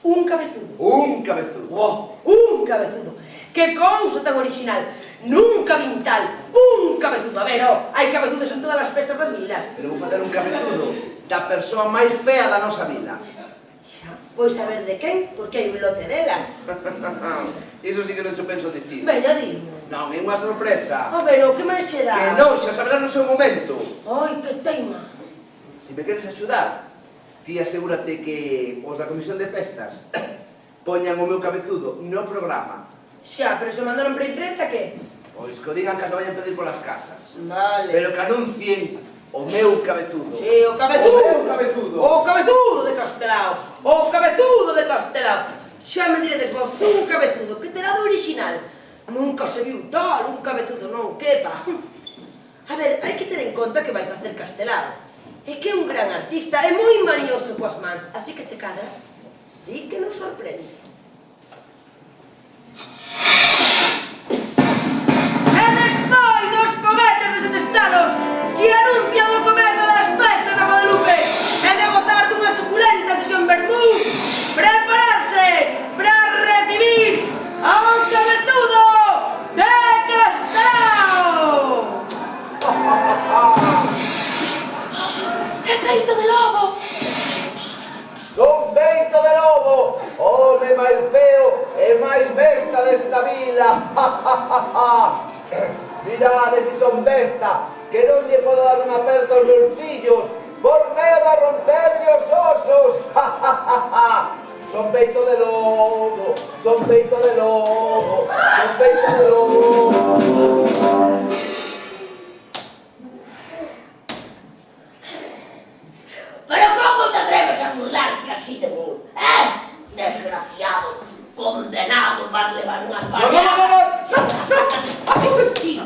Un cabezudo. Un cabezudo. Oh, un cabezudo. Que cousa tan original. Nunca vin tal. Un cabezudo. A ver, hai cabezudos en todas as festas das vilas. Pero vou facer un cabezudo da persoa máis fea da nosa vila. Xa, pois saber de quen, porque hai un lote delas. Iso sí que non cho penso dicir. Veña, dimo. Non, é unha sorpresa. A ver, o que máis será? Que non, xa saberá no seu momento. Ai, que teima. Se me queres axudar, ti asegúrate que os da comisión de festas poñan o meu cabezudo no programa. Xa, pero se mandaron para imprenta, que? Pois que o digan cando vayan pedir polas casas. Vale. Pero que anuncien o meu cabezudo. Sí, o cabezudo. O meu cabezudo. O cabezudo de Castelao. O cabezudo de Castelao. Xa me diredes vos, un cabezudo que terá de original. Nunca se viu tal, un cabezudo non quepa. A ver, hai que ter en conta que vai facer Castelao. É que é un gran artista, é moi mañoso coas mans, así que se cadra, sí que nos sorprende. E despois dos foguetes desetestados que anuncian o comezo das festas da Guadalupe e de gozar dunha suculenta sesión vermú, prepararse para recibir ao cabezudo de Castelao! É peito de lobo! Son Beito de Lobo, home máis feo e máis besta desta vila. Mirade se son besta, que non lle podo dar unha aperta aos meus fillos por medo de romperlle os osos. Son Beito de Lobo, son Beito de Lobo, son Beito de Lobo. Pero como te atreves a burlarte así de mí? condenado, vas levar unhas No, balas. no, no, no! Ti,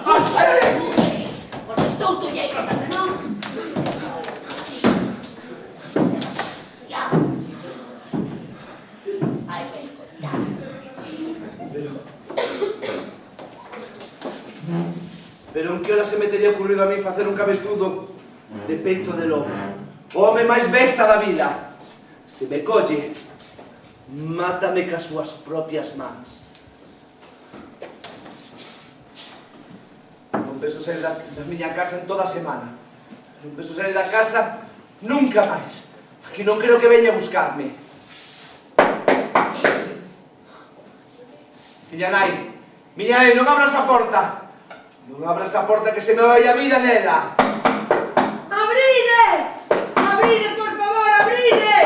porque estou tulleiro, senón... Ya. Hai que escoitar. Pero en que hora se me teria ocurrido a mí facer un cabezudo de peito de lobo? O home máis besta da vida. Se me colle, mátame cas súas propias mans. Non penso sair da miña casa en toda a semana. Non penso sair da casa nunca máis. Aquí non creo que veña a buscarme. Miña nai, non abras a porta. Non abras a porta que se me vai a vida nela. Abride! Abride, por favor, abride!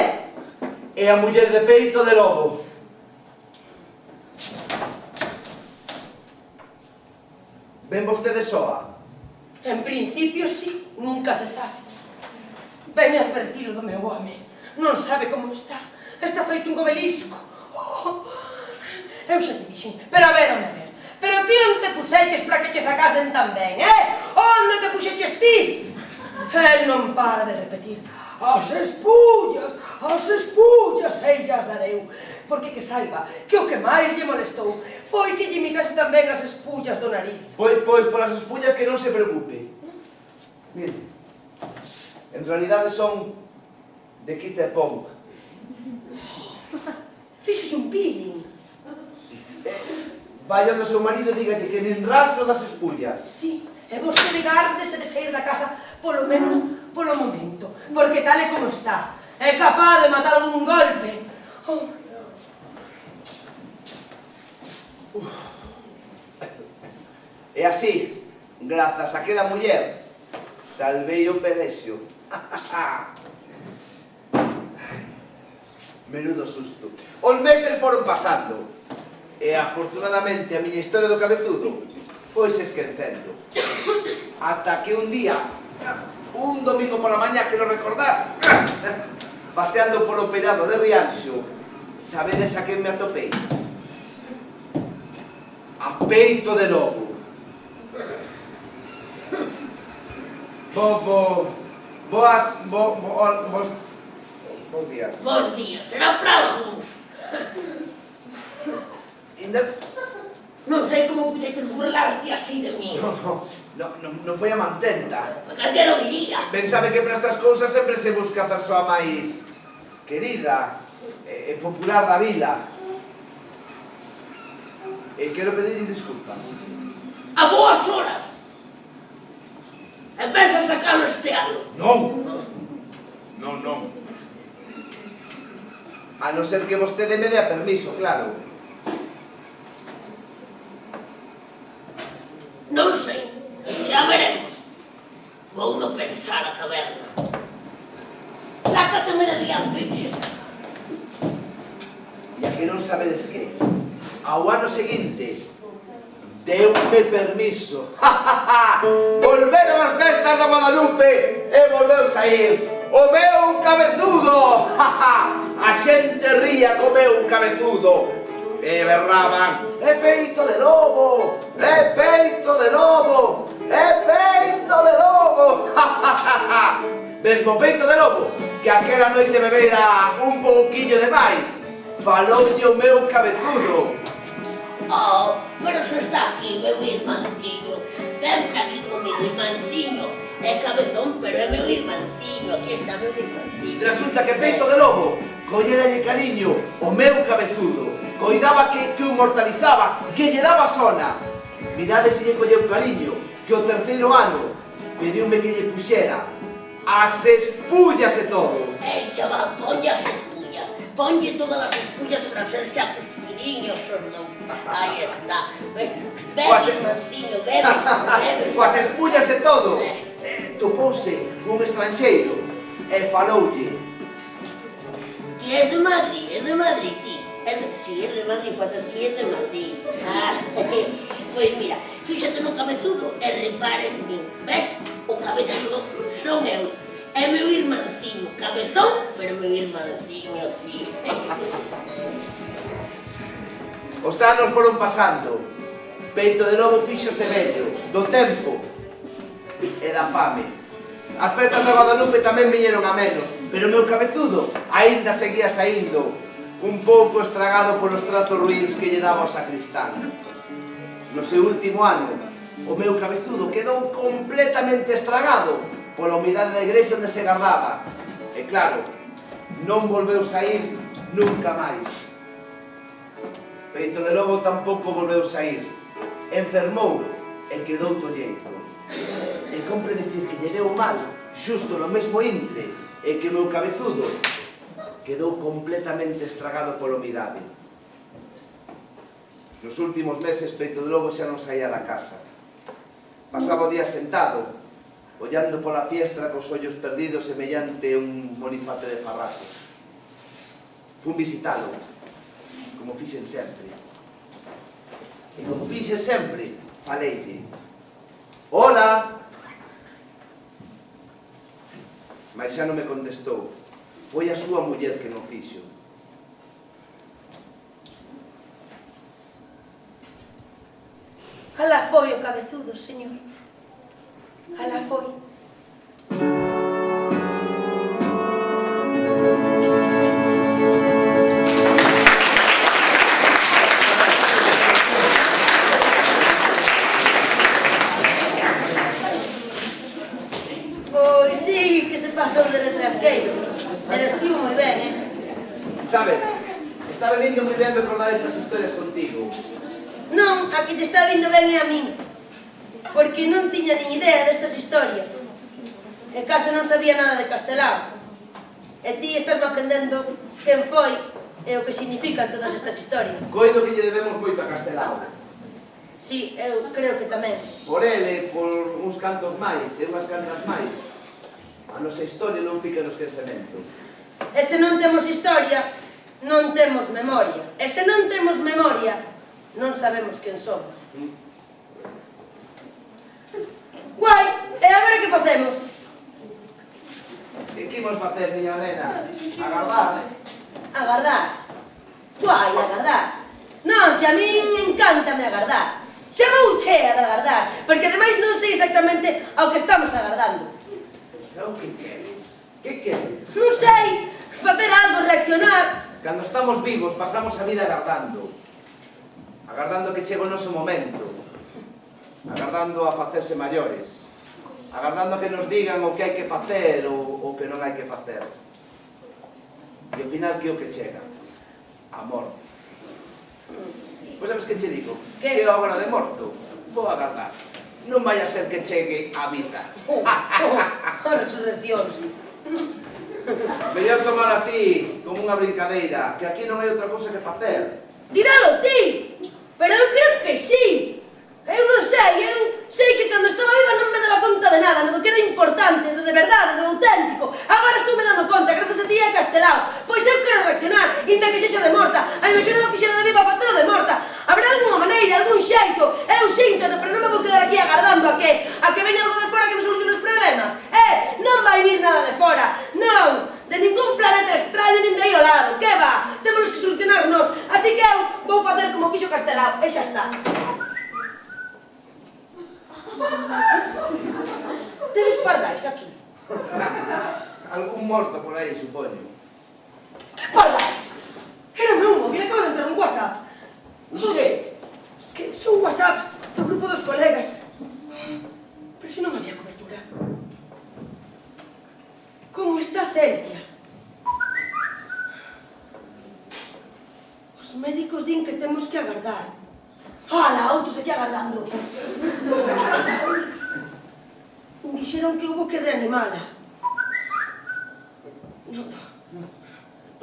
É a muller de peito de lobo. Ven vostede soa? En principio, sí, nunca se sabe. Vene a advertilo do meu home. Non sabe como está. Está feito un obelisco. Oh, eu xa te dixen, pero a ver. Pero ti onde te puxeches para que che sacasen tan ben, Onde te puxeches ti? El non para de repetir. As espullas, ellas dareu. Porque que saiba que o que máis lle molestou foi que lle micase tamén as espullas do nariz. Pois polas espullas que non se preocupe. Mire, en realidade son de quita e pon. Fíxose un peeling. Vaya do seu marido e dígalle que nin rastro das espullas. Sí, e vostede gárdese de sair da casa, polo menos polo momento, porque tal e como está, é capaz de matalo dun golpe. E así, grazas a aquela muller, salvei o pelexio. Menudo susto. Os meses foron pasando. E afortunadamente a miña historia do cabezudo foise esquecendo. Ata que un día, un domingo pola mañá, quero recordar, paseando polo pelado de Rianxo, sabedes a quen me atopei? A peito de lobo. Bos días. Bos días, será próximos. Non sei como pudeches burlarte así de mí. Non foi a mantenta. Calquera diría. Ben sabe que para estas cousas sempre se busca a persoa máis querida e popular da vila. E quero pedirlle disculpas. A boas horas. E pensas sacalo este ano? Non. Non. A non ser que vostede me dea permiso, claro. Non sei, xa veremos. Vou no pensar a taberna. Sácateme de diante, biches. E a que non sabedes que? Ao ano seguinte, deume permiso. Volveron as festas da Guadalupe e volveu sair o meu cabezudo. A xente ría co meu cabezudo e berraban: é peito de lobo, é peito de lobo, é peito de lobo. Mesmo peito de lobo, que aquela noite me beira un pouquiño de máis, faloulle o meu cabezudo. Oh, pero se está aquí, meu irmanciño. Ven para aquí con mi irmanciño. É cabezón, pero é meu irmanciño. Aquí está meu irmanciño. Resulta que peito de lobo colleralle cariño o meu cabezudo. Coidaba que o mortalizaba, que lle daba sona. Mirade se lle colleu cariño, que o terceiro ano pediume que lle puxera as espullas e todo. Ei, chaval, ponlle as espullas. Ponlle todas as espullas para ser xa cuspidinhos os dous. Aí está. Ves, irmanciño, bebe. Coas espullas e todo. Topouse un estranxeiro e faloulle: E é de Madrid, ti. Si é de Madrid, pues así é de Madrid. Pois mira, fíxate no cabezudo e repara en min. Ves? O cabezudo son eu. É meu irmanciño. Cabezón, pero meu irmanciño, sí. Os anos foron pasando. Peito de lobo fíxose vello, do tempo e da fame. As festas de Guadalupe tamén viñeron a menos, pero o meu cabezudo aínda seguía saindo, un pouco estragado polos tratos ruíns que lle daba o sacristán. No seu último ano, o meu cabezudo quedou completamente estragado pola humidade da igrexa onde se gardaba. E claro, non volveu sair nunca máis. Peito de lobo tampouco volveu sair. Enfermou e quedou tolleito. E compre dicir que lle deu mal xusto no mesmo índice e que o meu cabezudo quedou completamente estragado pola humidade. Nos últimos meses Peito de lobo xa non saía da casa. Pasaba o día sentado, ollando pola fiestra cos ollos perdidos semellante un monifate de farracos. Fun visitalo, como fixen sempre. E como fixen sempre, faleille. Hola! Mas xa non me contestou. Foi a súa muller que non fixo. Alá foi o cabezudo, señor. Alá foi. Pois sí, que se pasou de retranqueiro. Pero estivo moi ben, Sabes, estaba vindo moi ben recordar estas historias contigo. Non, a que te está vindo ben é a min. Porque non tiña nin idea destas historias. En casa non sabía nada de Castelao. E ti estás aprendendo quen foi e o que significan todas estas historias. Coido que lle debemos moito a Castelao. Sí, eu creo que tamén. Por ele, por uns cantos máis e unhas cantas máis. A nosa historia non fica no esquecemento. E se non temos historia, non temos memoria. E se non temos memoria, non sabemos quen somos. Guai, e agora que facemos? E que imos facer, miña nena? Agardar? Agardar. Guai, agardar. Non, se a min encántame agardar. Xa vou chea de agardar, porque ademais non sei exactamente ao que estamos agardando. Pero que queres? Que queres? Non sei, facer algo, reaccionar. Cando estamos vivos pasamos a vida agardando. Agardando que chegue o noso momento. Agardando a facerse maiores. Agardando a que nos digan o que hai que facer ou o que non hai que facer. E ao final que é o que chega? A morte. Pois sabes que che digo? Que é a hora de morto. Vou agardar. Non vai a ser que chegue a vida. A resurrección, sí. Mellor tomar así, como unha brincadeira, que aquí non hai outra cousa que facer. Tiralo ti! Pero eu creo que sí. Eu non sei que cando estaba viva non me daba conta de nada, do que era importante, do de verdade, do auténtico. Agora estou me dando conta, grazas a ti e a Castelao. Pois eu quero reaccionar, inda que sexa de morta, ainda que non a fixera de viva, facelo de morta. Habrá algunha maneira, algún xeito, eu síntano, pero non me vou quedar aquí agardando a que veña algo de fora que nos solucione os problemas. Non vai vir nada de fora, non, de ningún planeta extraño nin de aí ao lado, que va? Temos que solucionarnos, así que eu vou facer como fixo Castelao, e xa está. Tedes pardais aquí? Algún morto por aí, supoño. Que pardais? Era o meu móvil, acaba de entrar un WhatsApp. Un que? Que son WhatsApps do grupo dos colegas. Pero se non había cobertura. Como está Celtia? Os médicos din que temos que agardar. Ala, outros aquí agardando. Dixeron que hubo que reanimala. Non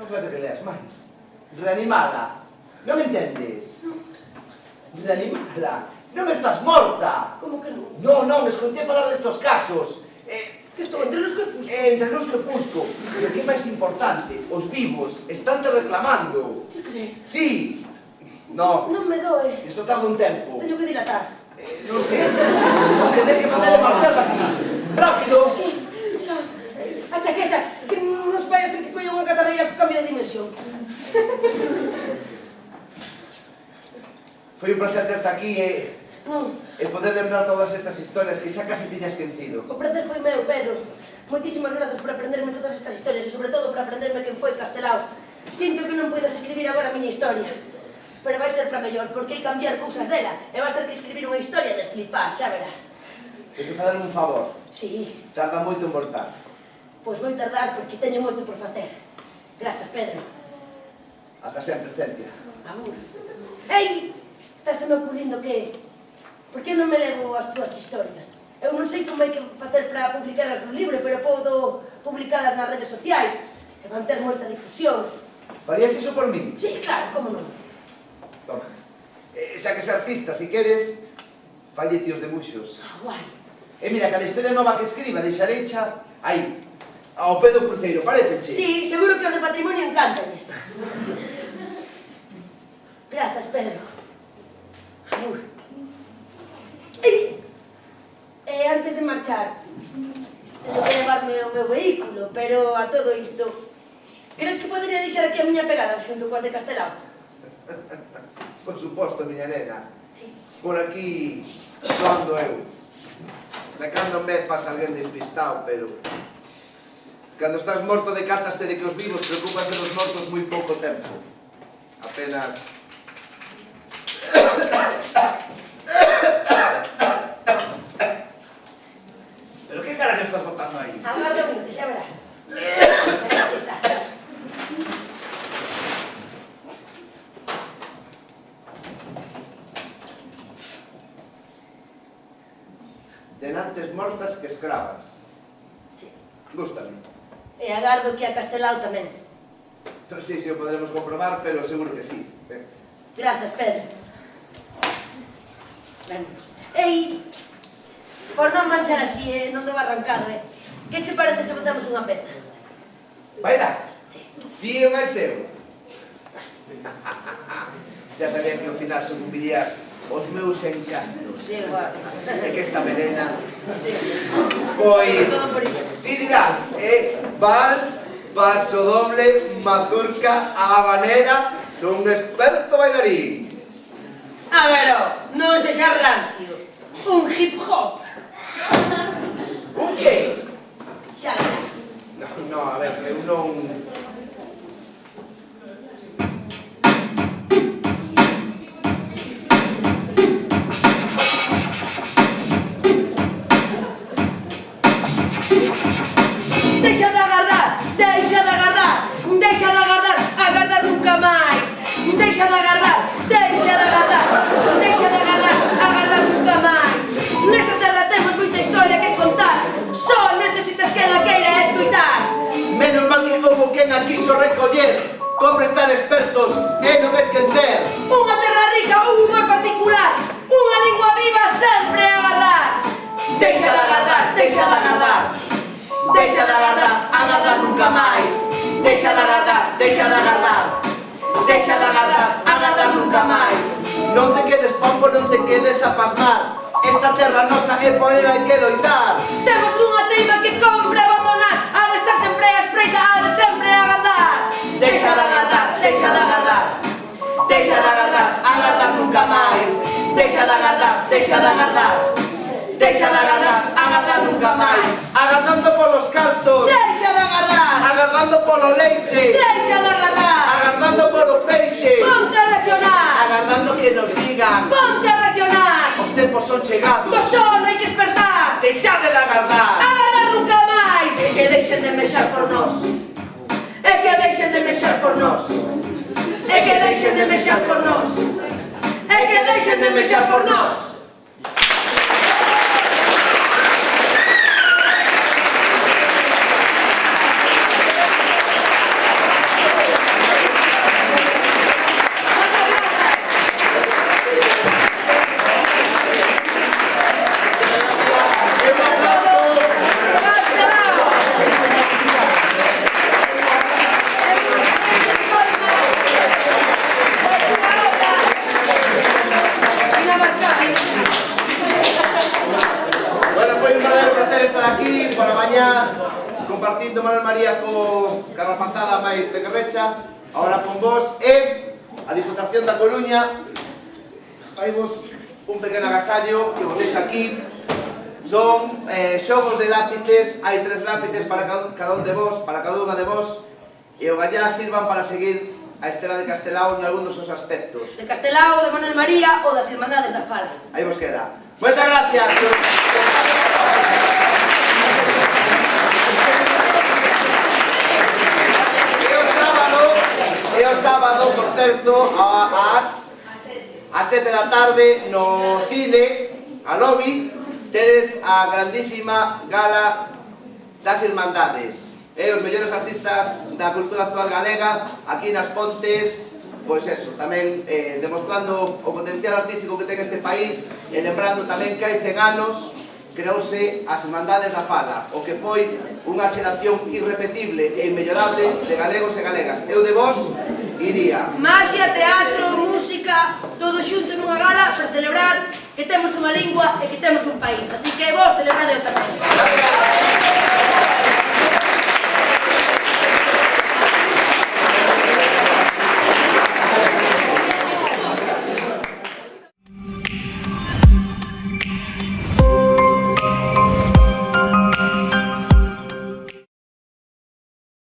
falta que leas máis. Reanimala. Non entendes? Reanimala. Non estás morta. Como que non? Non, escoitei falar destos casos. Que estou entre los que fusco. Entre los que fusco. E o que é máis importante, os vivos están te reclamando. Ti crees? Sí. No. Non me doe. Iso tarda un tempo. Teño que dilatar. Non sei. O que tens que facer é marchar daqui. Rápido. Sí, xa. A chaqueta, que nos vai a ser que colla unha catarreira co cambio de dimensión. Foi un placer terte aquí e poder lembrar todas estas historias que xa casi tiñas esquecido. O prazer foi meu, Pedro. Moitísimas grazas por aprenderme todas estas historias e sobre todo por aprenderme quen foi Castelao. Sinto que non poidas escribir agora a miña historia, pero vai ser para mellor, porque hai cambiar cousas dela e vas ter que escribir unha historia de flipar, xa verás. Tens que facerme un favor. Sí. Tarda moito en voltar. Pois vou tardar porque teño moito por facer. Grazas, Pedro. Ata sempre, Celia. Agur. Ei! Estás me ocurrindo que... Por que non me levo as túas historias? Eu non sei como hai que facer para publicalas no libro, pero podo publicalas nas redes sociais, que van ter moita difusión. Farías iso por mí? Sí, claro, como non? Toma. Xa que es artista, se queres, falle os debuxos. Ah, guai. E mira, cada historia nova que escriba deixareixa aí, ao pé do cruceiro, parecenche? Sí, seguro que os de patrimonio encantan eso. Grazas, Pedro. Agur. E antes de marchar, teño que levarme o meu vehículo, pero a todo isto, crees que poderia deixar aquí a miña pegada xunto coas de Castelao? Por suposto, miña nena. Sí. Por aquí só ando eu. De cando en vez pasa alguén despistado, pero... Cando estás morto decátaste de que os vivos preocupanse dos mortos moi pouco tempo. Apenas... Pero que cara que estás botando aí? Aguarda un minuto, xa verás. Así está. Denantes mortas que escravas. Sí. Gústame. E agardo que a Castelao tamén. Non sei se o poderemos comprobar, pero seguro que sí. Grazas, Pedro. Vemos. Ei, por non manchar así, non debo arrancado, Que che parece se botamos unha peza? Vai dar? Sí. Tío máis eu. Xa sabía que ao final sucumbirías os meus encantos. Sí, igual. E que esta melena... Sí. Pois... Todo por iso. Ti dirás, vals, paso doble, mazurca, habanera... Son un experto bailarín. A ver, non sexa rancio. Un hip hop. Un que? Xa verás. No, a ver, eu non... Deixa de agardar, deixa de agardar, deixa de agardar, agardar nunca máis. Deixa de agardar, deixa de agardar, deixa de agardar, agardar nunca máis. Nesta terra temos moita historia que contar, só necesitas que a queira escoitar. Menos mal que houbo quen a quiso recoller, como estar expertos e non esquecer. Unha terra rica, unha particular, unha lingua viva sempre a agardar. Deixa de agardar, deixa de agardar. Deixa de agardar, agardar nunca máis. Deixa de agardar, deixa de agardar. Deixa de agardar, agardar nunca máis. Non te quedes pombo, non te quedes a pasmar. Esta terra nosa é por ela hai que loitar. Temos unha teima que compre abandonar, ha de estar sempre a espreita, ha de sempre agardar. Deixa de agardar, deixa de agardar. Deixa de agardar, agardar nunca máis. Deixa de agardar, deixa de agardar. Deixa de agardar, agardar nunca máis. Agardando polos cartos, Deixa de agardar, agardando polo leite, deixa de agardar. agardando polo peixe, Ponte a reaccionar, agardando que nos digan ponte a reaccionar. os tempos son chegados. Do sol hai que despertar, Deixade de agardar. agardar nunca máis. E que deixen de mexar por nós. E que deixen de mexer por nós. E que deixen de mexar por nós. E que deixen de mexer por nós. Compartindo Manuel María co Carrapazada máis Pequerrecha, agora con vos e a Diputación da Coruña faivos un pequeno agasallo que vos deixo aquí. Son xogos de lápices, hai 3 lápices para cada un de vos, para cada unha de vos, e o gallá sirvan para seguir a Estela de Castelao en algún dos seus aspectos. De Castelao, de Manuel María ou das Irmandades da Fala. Aí vos queda. Moitas gracias. E o sábado, por certo, ás 7 da tarde no cine, a lobby, tedes a grandísima gala das Irmandades. Os mellores artistas da cultura actual galega, aquí nas Pontes, pois eso, tamén demostrando o potencial artístico que ten este país e lembrando tamén que hai 100 anos creouse as Irmandades da Fala, o que foi unha xeración irrepetible e inmellorable de galegos e galegas. Eu de vos iría. Maxia, teatro, música, todo xunto nunha gala para celebrar que temos unha lingua e que temos un país. Así que vos celebradeo tamén. Gracias.